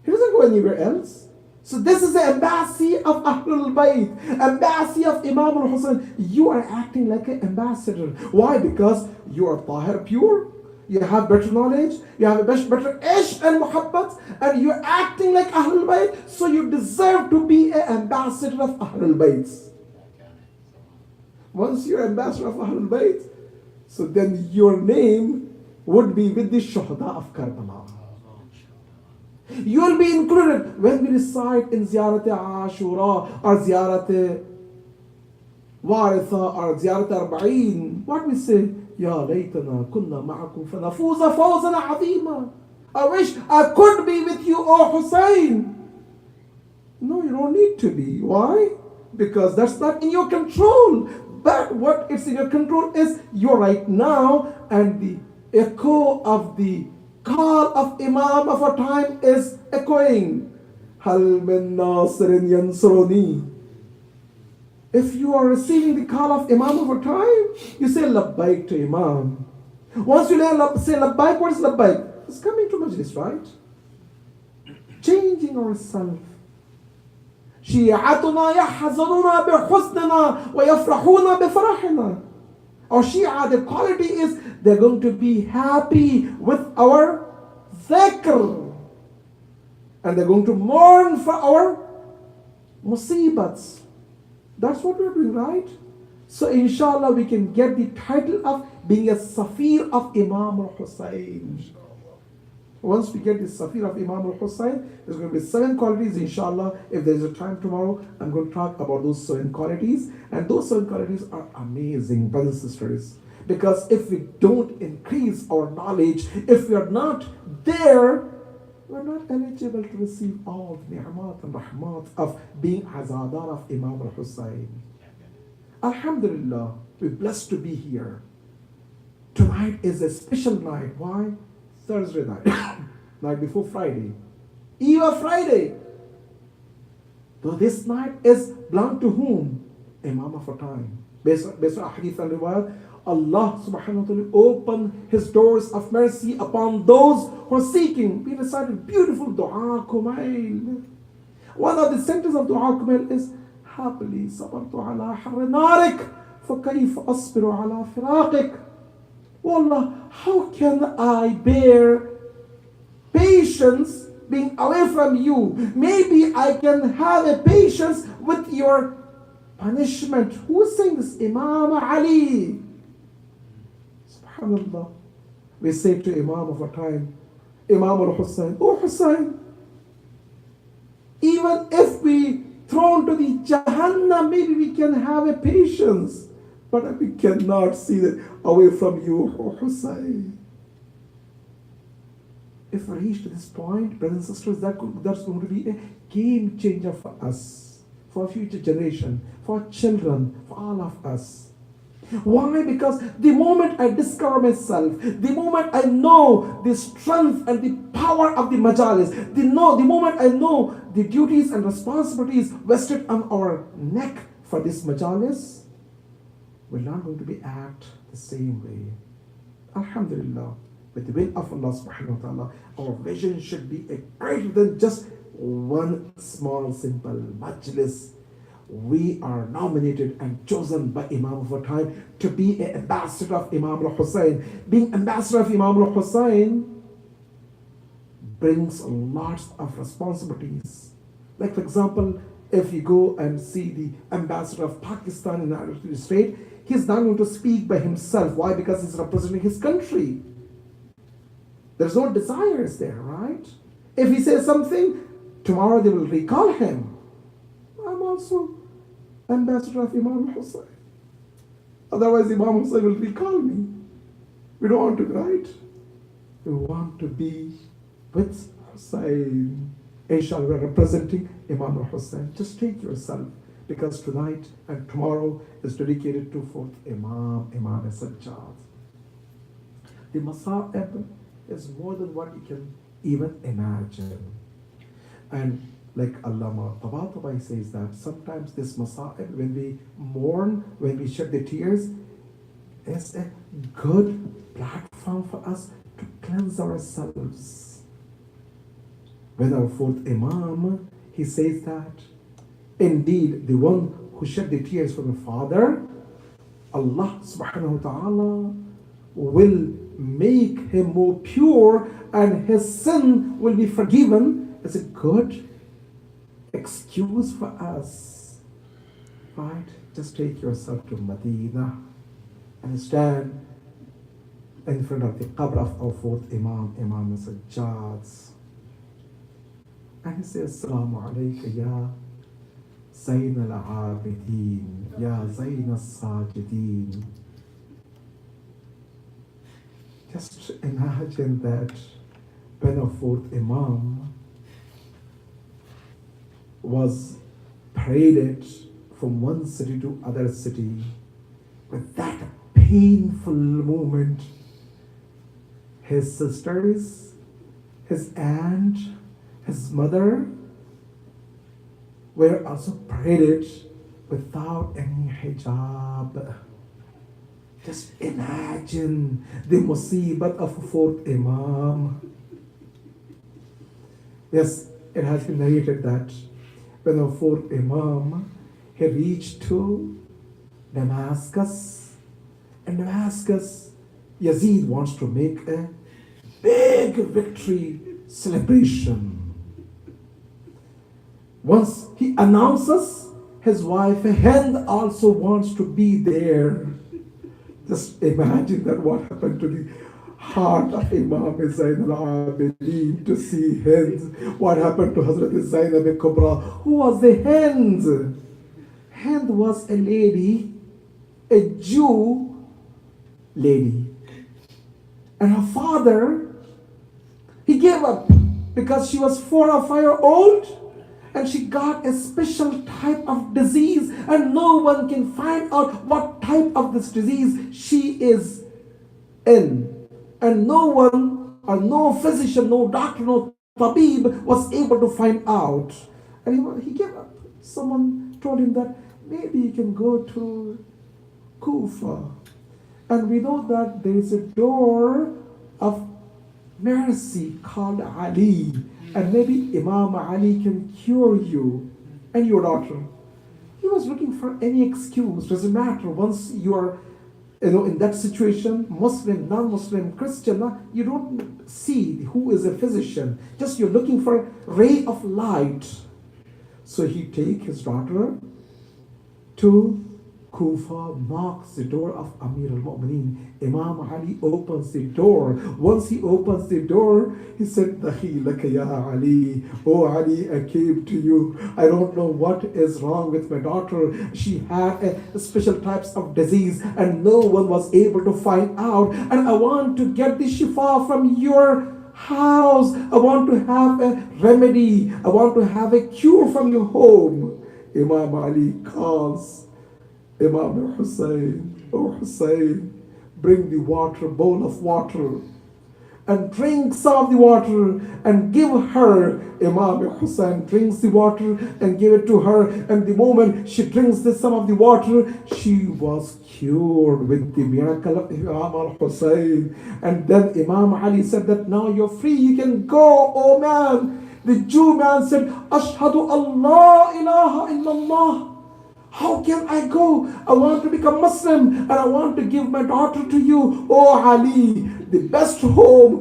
[SPEAKER 1] He doesn't go anywhere else. So this is the embassy of Ahlul Bayt, embassy of Imam al-Husayn. You are acting like an ambassador. Why? Because you are tahir, pure. You have better knowledge. You have a better ishq and muhabbat. And you're acting like Ahlul Bayt. So you deserve to be an ambassador of Ahlul Bayt. Once you're ambassador of Ahlul Bayt, so then your name would be with the Shuhada of Karbala. You will be included when we recite in Ziyarat Ashura or Ziyarat Waritha or Ziyarat Arba'in. What we say? Ya laytana kunna ma'akum fanafuza fawzan azima. I wish I could be with you, O Hussein. No, you don't need to be. Why? Because that's not in your control. But what is in your control is you're right now, and the echo of the call of Imam of our time is echoing. Hal min nasirin yansuruni. If you are receiving the call of Imam of our time, you say labbaik to Imam. Once you say labbaik, what is labbaik? It's coming to majlis, right? Changing ourselves. شيعتنا يحزنون بحسننا ويفرحون بفرحنا. Our Shia, the quality is they're going to be happy with our dhikr. And they're going to mourn for our musibats. That's what we're doing, right? So inshallah we can get the title of being a Safir of Imam al-Husayn. Once we get the Safir of Imam al-Husayn, there's going to be 7 qualities, inshallah. If there's a time tomorrow, I'm going to talk about those 7 qualities. And those 7 qualities are amazing, brothers and sisters. Because if we don't increase our knowledge, if we are not there, we're not eligible to receive all the ni'mat and rahmat of being azadar of Imam al-Husayn. Alhamdulillah, we're blessed to be here. Tonight is a special night. Why? Thursday night, night before Friday, Eve of Friday. Though this night is belong to whom? Imam of our time. based on hadith and riwayat, Allah subhanahu wa ta'ala open His doors of mercy upon those who are seeking. We recited beautiful dua kumail. One of the centers of dua kumail is happily sabartu ala harri narik فكيف أصبر على فراقك. Oh Allah, how can I bear patience being away from you? Maybe I can have a patience with your punishment. Who is saying this? Imam Ali. Subhanallah. We say to Imam of our time, Imam al-Hussein, oh Hussein, even if we thrown to the Jahannam, maybe we can have a patience, but we cannot see that away from you, oh Hussein. If we reach to this point, brothers and sisters, that's going to be a game changer for us, for our future generation, for our children, for all of us. Why? Because the moment I discover myself, the moment I know the strength and the power of the majalis, the moment I know the duties and responsibilities vested on our neck for this majalis, we're not going to be act the same way. Alhamdulillah, with the will of Allah subhanahu wa ta'ala, our vision should be a greater than just one small simple majlis. We are nominated and chosen by Imam of our time to be an ambassador of Imam al-Hussein. Being ambassador of Imam al-Hussein brings lots of responsibilities. Like for example, if you go and see the ambassador of Pakistan in the state, he's not going to speak by himself. Why? Because he's representing his country. There's no desires there, right? If he says something, tomorrow they will recall him. I'm also ambassador of Imam Hussein. Otherwise, Imam Hussein will recall me. We don't want to, right? We want to be with Hussein. Inshallah, we're representing Imam Hussein. Just take yourself, because tonight and tomorrow is dedicated to fourth Imam, Imam Sajjad. The Masa'ib is more than what you can even imagine. And like Allama Tabatabai says that sometimes this Masa'ib, when we mourn, when we shed the tears, is a good platform for us to cleanse ourselves. When our fourth Imam, he says that indeed the one who shed the tears for the father, Allah subhanahu wa ta'ala will make him more pure and his sin will be forgiven. It's a good excuse for us, right? Just take yourself to Medina and stand in front of the qabr of our fourth Imam, Imam Sajjad, and he says, Assalamu alayka ya Zayn al-Abidin, ya Zayn al-Sajidin. Just imagine that when our fourth Imam was paraded from one city to other city, with that painful moment, his sisters, his aunt, his mother were also paraded without any hijab. Just imagine the musibat of a fourth Imam. Yes, it has been narrated that when our fourth Imam, he reached to Damascus. In Damascus, Yazid wants to make a big victory celebration. Once he announces, his wife Hind also wants to be there. Just imagine that what happened to the heart of Imam Zayn al-Abidin to see Hind. What happened to Hazrat Zainab Kubra? Who was the Hind? Hind was a lady, a Jew lady. And her father, he gave up because she was 4 or 5 years old. And she got a special type of disease, and no one can find out what type of this disease she is in. And no one, or no physician, no doctor, no tabib was able to find out. And he gave up. Someone told him that maybe you can go to Kufa. And we know that there is a door of mercy called Ali. And maybe Imam Ali can cure you and your daughter. He was looking for any excuse. Doesn't matter. Once you are in that situation, Muslim, non-Muslim, Christian, you don't see who is a physician. Just you're looking for a ray of light. So he take his daughter to Kufa, knocks the door of Amir al-Mu'mineen. Imam Ali opens the door. Once he opens the door, he said, Dakhilaka ya Ali. Oh Ali, I came to you. I don't know what is wrong with my daughter. She had a special types of disease and no one was able to find out. And I want to get the shifa from your house. I want to have a remedy. I want to have a cure from your home. Imam Ali calls Imam Hussein, oh Hussein, bring the water, bowl of water, and drink some of the water and give her. Imam Hussein drinks the water and give it to her. And the moment she drinks some of the water, she was cured with the miracle of Imam Hussein. And then Imam Ali said that now you're free, you can go, oh man. The Jew man said, Ashhadu Allah ilaha illallah. How can I go? I want to become Muslim and I want to give my daughter to you. Oh Ali, the best home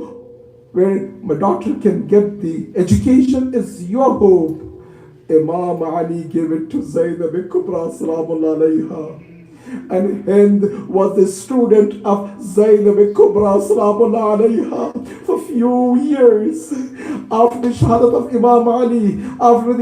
[SPEAKER 1] where my daughter can get the education is your home. Imam Ali gave it to Zainab Kubra Salamullah alayha. And Hind was the student of Zainab Kubra Salamullah alayha for few years. After the Shadat of Imam Ali, after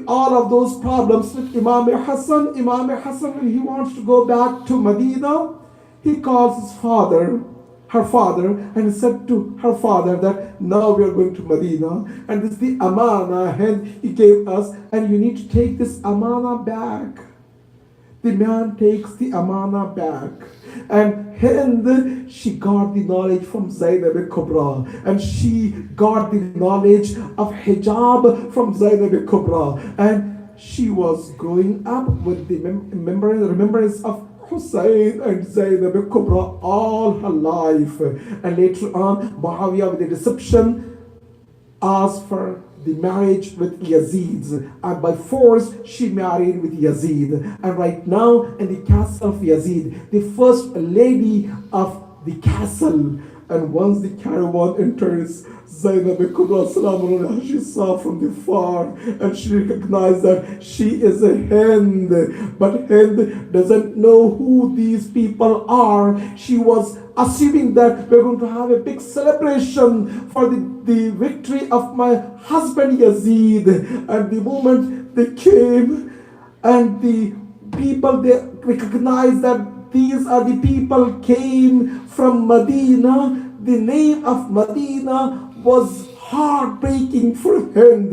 [SPEAKER 1] all of those problems with Imam Hassan, when he wants to go back to Medina, he calls his father, her father, and he said to her father that now we are going to Medina and this is the amana and he gave us and you need to take this amana back. The man takes the amana back. And Hind, she got the knowledge from Zainab Kubra. And she got the knowledge of hijab from Zainab Kubra. And she was growing up with the remembrance of Hussein and Zainab Kubra all her life. And later on, Muawiyah with the deception asked for the marriage with Yazid, and by force she married with Yazid. And right now in the castle of Yazid, the first lady of the castle. And once the caravan enters, Zainab Kubra Salamullah, she saw from the far and she recognized that she is a Hind. But Hind doesn't know who these people are. She was assuming that we're going to have a big celebration for the victory of my husband Yazid. And the moment they came and the people, they recognized that these are the people came from Medina. The name of Medina was heartbreaking for Hind.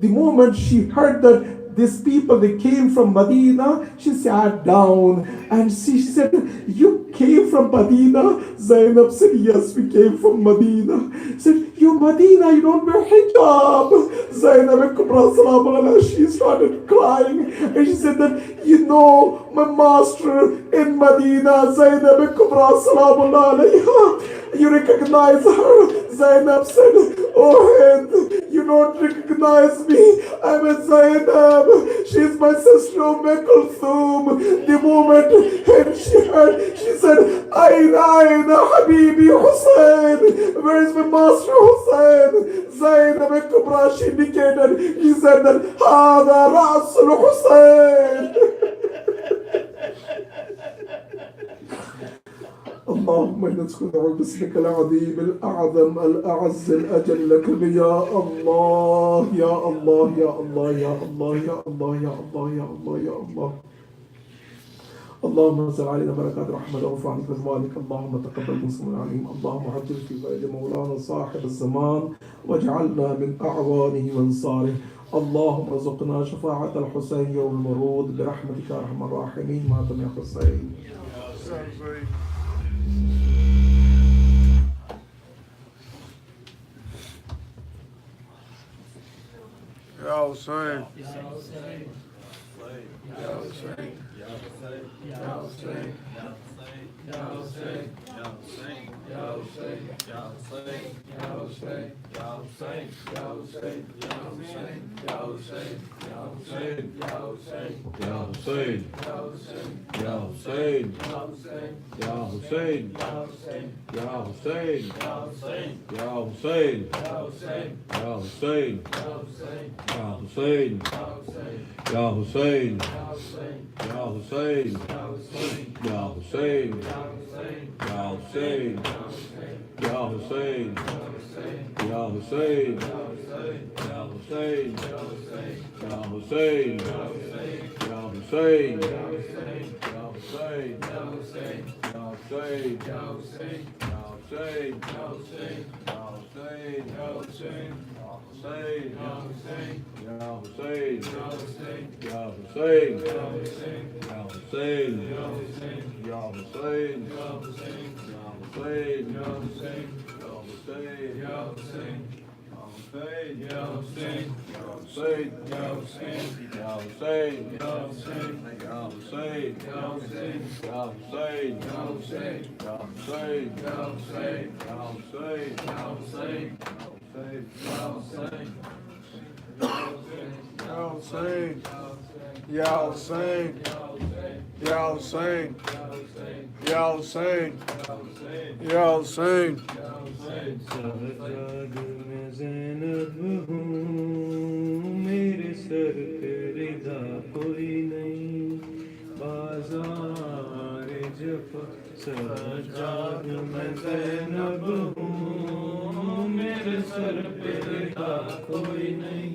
[SPEAKER 1] The moment she heard that these people, they came from Medina, she sat down and she said, you came from Medina? Zainab said, yes, we came from Medina. She said, you Medina, you don't wear hijab. Zainab Kubra Salamullah, she started crying and she said that, you know, my master in Medina, Zainab Kubra Salamullah alayha, you recognize her? Zainab said, oh Hind, you don't recognize me. I'm a Zainab. She's my sister Kulthum. The moment Hind she heard, she said, Aina Habibi Hussein. Where is my master Hussein? Zainab Kubra, she indicated. He said that, Hada Rasul Hussein. اللهم نذكر باسمك العظيم الأعظم الأعز الأجل لك يا الله يا الله يا الله يا الله يا الله يا الله يا الله يا الله اللهم انزل علينا بركات رحمة وفرحك بذلك اللهم تقبل مسلم العليم اللهم عجل في بلد مولانا صاحب الزمان واجعلنا من أعوانه وانصاره اللهم ارزقنا شفاعة الحسين يوم المرود برحمتك يا أرحم الراحمين ماتم يا حسين
[SPEAKER 2] Ya Hussein. Ya Hussein. Ya Hussein.
[SPEAKER 3] Sajjad میں زینب ہوں، میرے سر پہ رضا کوئی نہیں، بازار جفا سجاد میں زینب ہوں، میرے سر پہ رضا کوئی نہیں،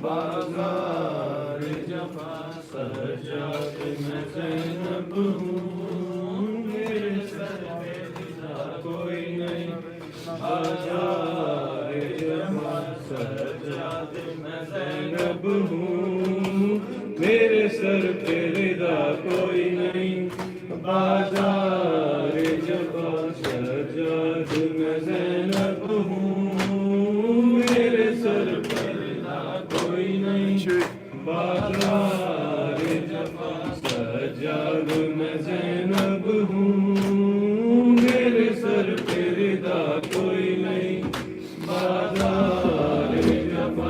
[SPEAKER 3] بازار جفا سجاد میں زینب ہوں، میرے سر پہ رضا کوئی نہیں، بازار جفا سجاد میں زینب ہوں، میرے سر پہ رضا کوئی نہیں، بازار جفا سجاد میں زینب ہوں، میرے سر پہ رضا کوئی نہیں، بازار جفا سجاد میں زینب ہوں، میرے سر پہ رضا کوئی نہیں، بازار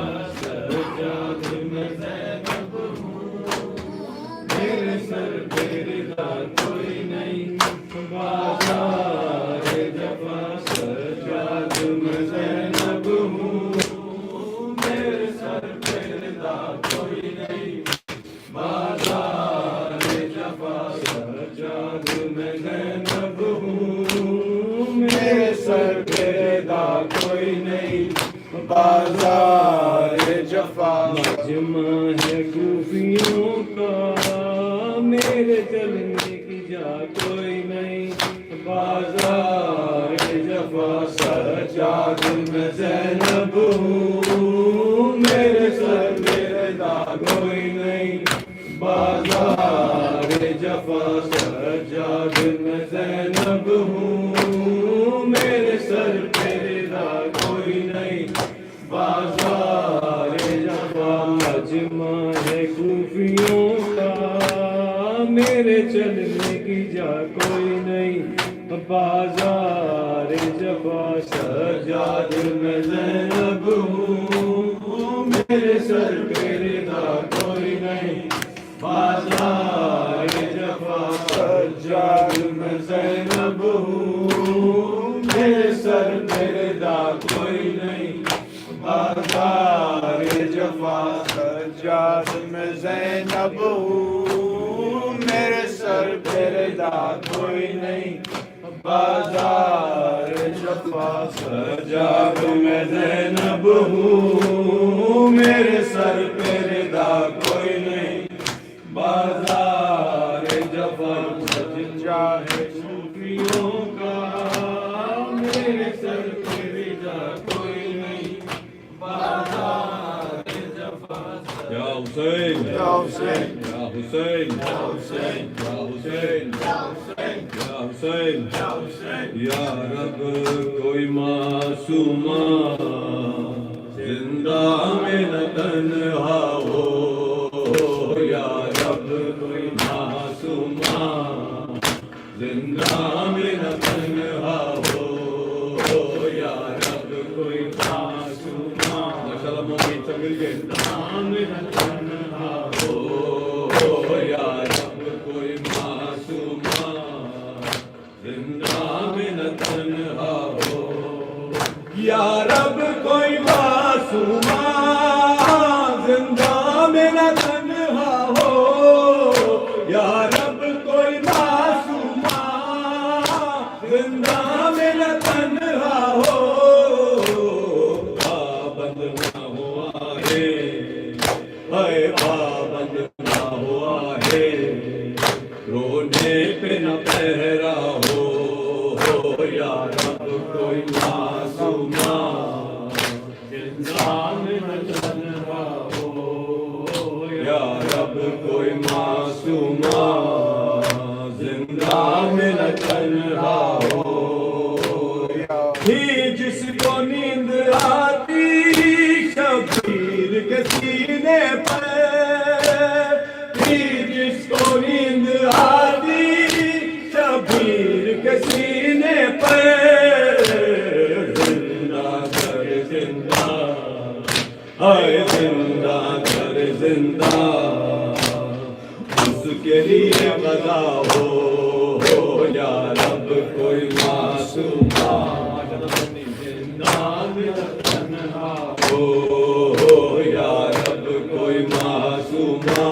[SPEAKER 3] جفا سجاد میں زینب ہوں، میرے سر پہ رضا کوئی نہیں، بازار جفا سجاد میں زینب ہوں، میرے سر پہ رضا کوئی نہیں، بازار جفا سجاد میں زینب ہوں، میرے سر پہ رضا کوئی نہیں، بازار جفا مجمع ہے کوفیوں کا، میرے چلنے کی جا کوئی نہیں، بازار جفا سجاد میں زینب ہوں، میرے سر پہ رضا کوئی نہیں، بازار جفا سجاد میں زینب ہوں، میرے سر پہ رضا کوئی نہیں، بازار جفا مجمع ہے کوفیوں کا، میرے چلنے کی جا کوئی نہیں، بازار جفا سجاد میں زینب ہوں، میرے سر پہ رضا کوئی نہیں، بازار جفا سجاد میں زینب ہوں، میرے سر پہ رضا کوئی نہیں، بازار جفا سجاد میں زینب ہوں، میرے سر پہ رضا کوئی نہیں، بازار جفا سجاد میں زینب ہوں، میرے سر پہ رضا کوئی نہیں، بازار جفا سجاد صوفیوں کا، میرے سر پہ رضا کوئی نہیں، بازار جفا یا حسین یا حسین یا حسین یا حسین یا حسین یا حسین یا حسین، یا رب کوئی معصومہ زندہ میں نہ تنہا ہو، یا رب کوئی معصومہ زندہ میں نہ تنہا ہو یا رب کوئی معصومہ ماشاءاللہ مومن سب مل کے زندہ میں نہ تنہا ہو یا رب کوئی معصومہ زندہ میں نہ تنہا ہو یا رب کوئی معصومہ زندہ میں نہ تنہا ہو یا رب کوئی معصومہ زندہ میں نہ تنہا ہو پابند نہ ہوا ہے اے پابند نہ ہوا ہے رونے پہ نہ پہرا ہو یا رب کوئی معصومہ زندہ میں نہ تنہا ہو یا رب کوئی معصومہ زندہ میں نہ تنہا ہو ہی جس کو نیند آتی شبیر کے سینے پر ہی جس کو نیند آتی شبیر کے سینے پر زندہ کر زندہ اے زندہ کر زندہ اس کے لیے غدا ہو یا رب کوئی معصومہ زندہ میں نہ تنہا ہو یا رب کوئی معصومہ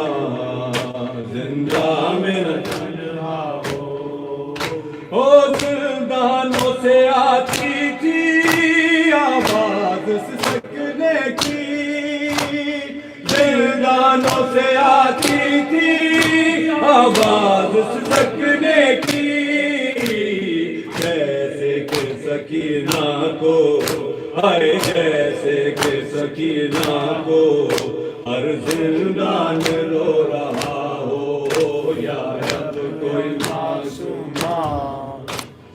[SPEAKER 3] زندہ میں نہ تنہا ہو زندانوں سے آتی تھی آواز سسکنے کی زندانوں سے آتی تھی آواز سسکنے کی جیسے کہ سکینہ کو ہائے جیسے کہ سکینہ کو ہر زندان رو رہا ہو یا رب کوئی معصومہ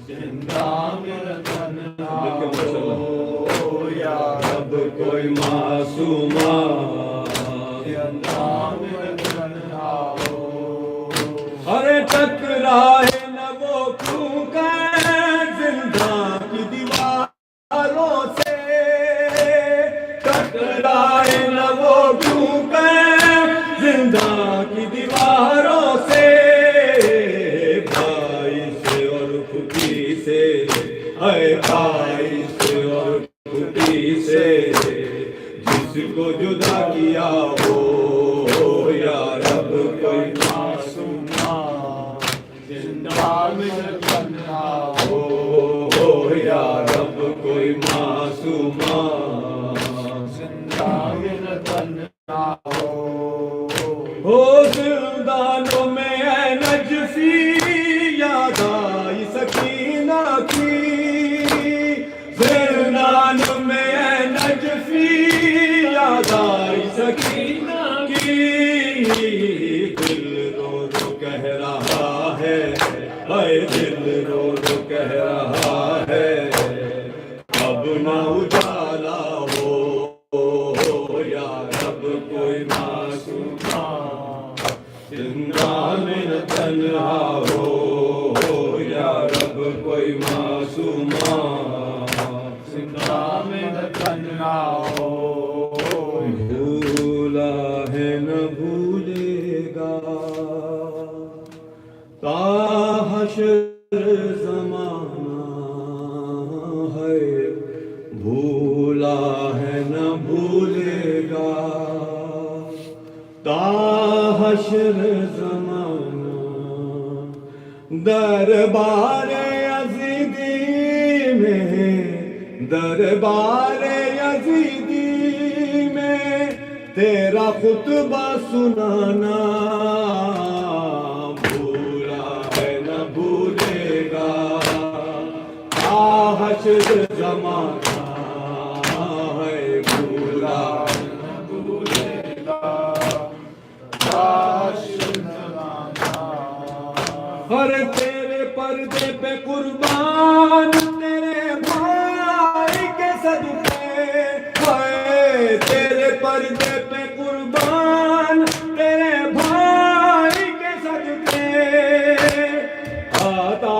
[SPEAKER 3] زندہ میں نہ تنہا ہو یا رب کوئی معصومہ زندہ میں نہ تنہا ہو ارے ٹکرائے نہ وہ کیوں کہ زندہ کی دیواروں سے ٹکرائے نہ وہ کیوں کہ زندہ کی دیواروں سے بھائی سے اور پھوپھی سے اے بھائی سے اور پھوپھی سے جس کو جدا کیا ہو یا رب کوئی معصومہ زندہ میں نہ تنہا ہو یا رب کوئی معصومہ زندہ میں نہ تنہا ہو زندانوں میں اے نجفی یاد آئی سکینہ کی زندانوں میں اے نجفی یاد آئی سکینہ کی دل رو رو کہہ رہا ہے اے دل رو رو کہہ رہا ہے اب نہ اجالا ہو یا رب کوئی معصومہ زندہ میں نہ تنہا ہو یا رب کوئی معصومہ زندہ میں نہ تنہا ہو بھولا ہے نہ بھولے گا تا حشر زمانہ ہے بھولا ہے نہ بھولے گا تا حشر زمانہ دربار یزیدی میں دربار یزیدی میں تیرا خطبہ سنانا بھولا ہے نہ بھولے گا تا حشر زمانہ ہے بھولا نہ بھولے گا ہر تیرے پردے پہ قربان تیرے بھائی کے صدقے ہائے تیرے پردے پہ قربان تیرے بھائی کے صدقے آتا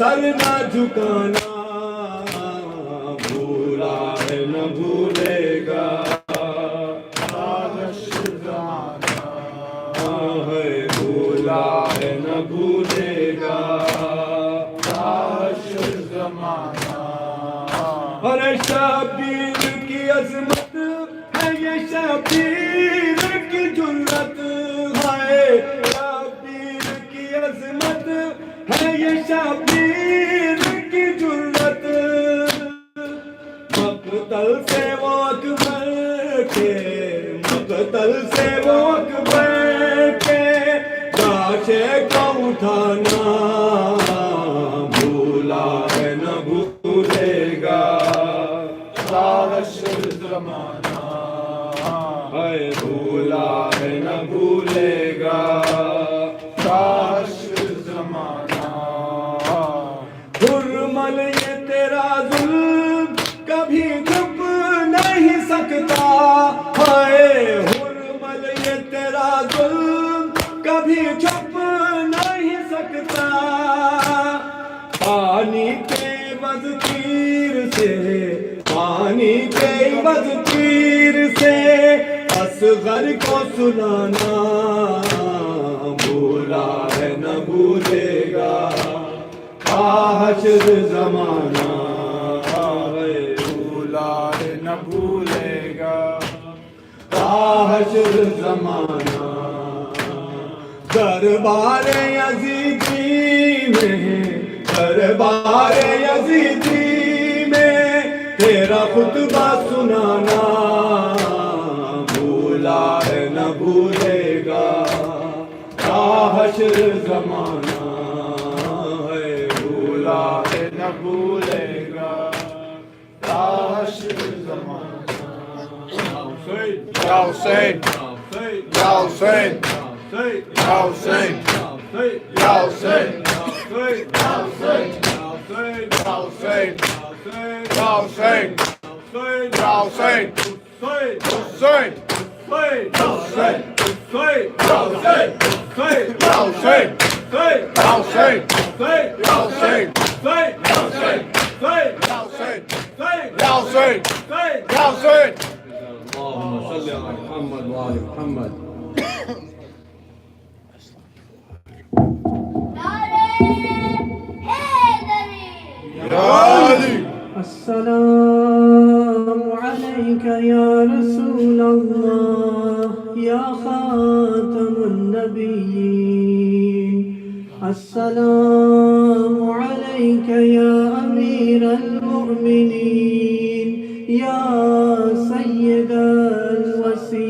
[SPEAKER 3] سر نہ جھکانا بھولا ہے نہ بھولے گا ہے بھولا ہے نہ بھولے گا ارے شبیر کی عظمت ہے یہ شبیر کی جرت ہے شبیر کی عظمت ہے یہ شبیر کی جرت مقتل سے وہ اکبر کے مقتل سے وہ اکبر کے لاشے کو اٹھانا بھولا ہے نہ بھولے گا
[SPEAKER 2] زمانہ
[SPEAKER 3] ہے بھولا ہے نہ بھولے گا
[SPEAKER 2] زمانہ
[SPEAKER 3] حرمل یہ تیرا ظلم کبھی چھپ نہیں سکتا ہے حرمل یہ تیرا ظلم کبھی چھپ نہیں سکتا پانی کے عوض تیر سے پانی کے عوض تیر سے اصغر کو سنانا بھولا ہے نہ بھولے گا حشر زمانہ ہے
[SPEAKER 2] بھولا ہے نہ بھولے گا
[SPEAKER 3] حشر زمانہ دربار یزیدی میں دربار یزیدی میں تیرا خطبہ سنانا بھولا ہے نہ بھولے گا حشر زمانہ ہے بھولا
[SPEAKER 2] ہے نہ بھولے گا حشر زمانہ یا حسین یا حسین یا حسین یا حسین یا حسین یا حسین یا حسین یا حسین حسین
[SPEAKER 3] اللهم صل على محمد وآل محمد
[SPEAKER 4] السلام عليك يا رسول الله يا خاتم النبيين السلام عليك يا أمير المؤمنين يا سيد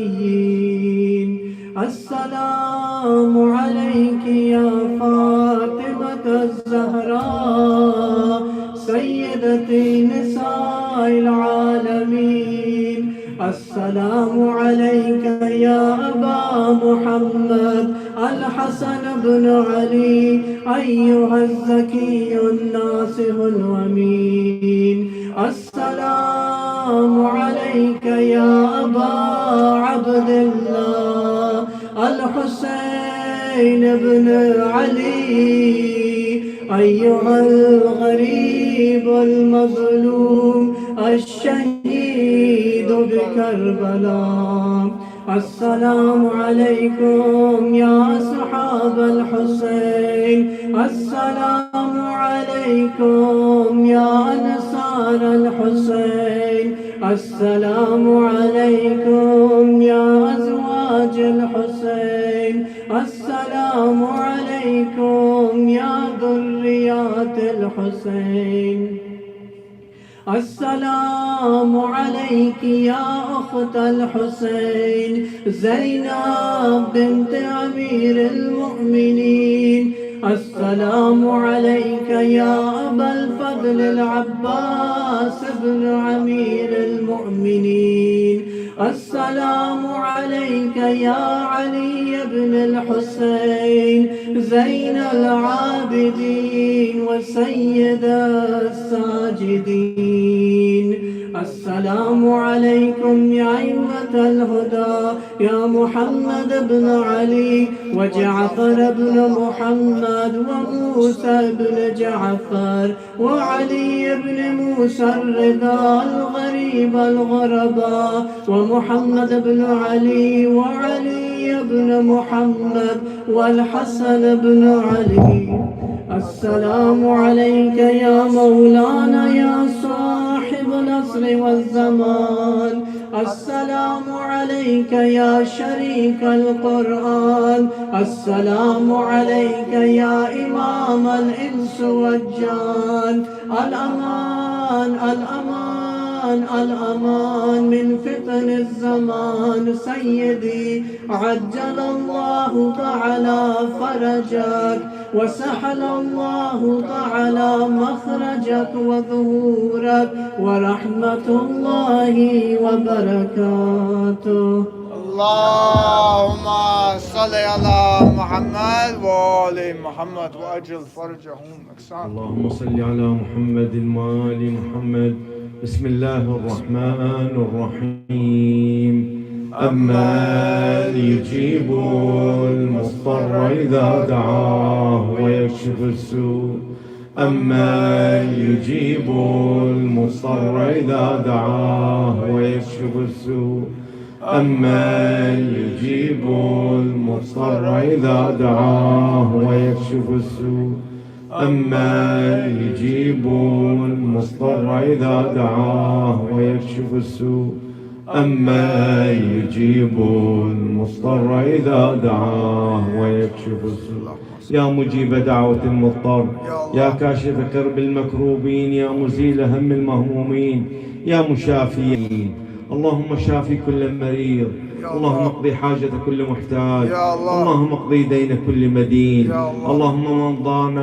[SPEAKER 4] الوصيين السلام عليك يا فاطمة الزهراء سيدة نساء العالمين السلام عليك يا أبا محمد الحسن بن علي أيها الزكي الناصح الأمين السلام عليك يا أبا عبد الله الحسين بن علي أيها الغريب المظلوم الشهيد بكربلاء السلام عليكم يا أصحاب الحسين السلام عليكم يا أنصار الحسين السلام عليكم يا أزواج الحسين السلام عليكم يا ذريات الحسين السلام عليك يا أخت الحسين زينب بنت أمير المؤمنين السلام عليك يا أبا الفضل العباس بن أمير المؤمنين السلام عليك يا علي بن الحسين زين العابدين وسيد الساجدين السلام عليكم يا أئمة الهدى يا محمد بن علي وجعفر بن محمد وموسى بن جعفر وعلي بن موسى الرضا الغريب الغرباء ومحمد بن علي وعلي بن محمد والحسن بن علي. السلام عليك يا مولانا يا صاحب العصر والزمان. السلام عليك يا شريك القرآن. السلام عليك يا إمام الإنس والجان. الأمان الأمان الأمان من فتن الزمان سيدي عجل الله تعالى فرجك وسهل الله تعالى مخرجك وظهورك ورحمة الله وبركاته.
[SPEAKER 2] اللهم صل على محمد وآل محمد وأجل فرجهم أكسام.
[SPEAKER 3] اللهم صل على محمد وآل محمد. بسم الله الرحمن الرحيم. أمن يجيب المضطر إذا دعاه ويكشف السوء. أمن يجيب المضطر إذا دعاه ويكشف السوء. أمن يجيب المضطر إذا دعاه ويكشف السوء. أمن يجيب المضطر إذا دعاه ويكشف السوء. أمن يجيب المضطر إذا دعاه ويكشف السوء. يا مجيب دعوة المضطر، يا كاشف كرب المكروبين، يا مزيل هم المهمومين، يا مشافي. اللهم شافي كل مريض، اللهم اقضي حاجة كل محتاج، اللهم اقضي دين كل مدين، اللهم من ضان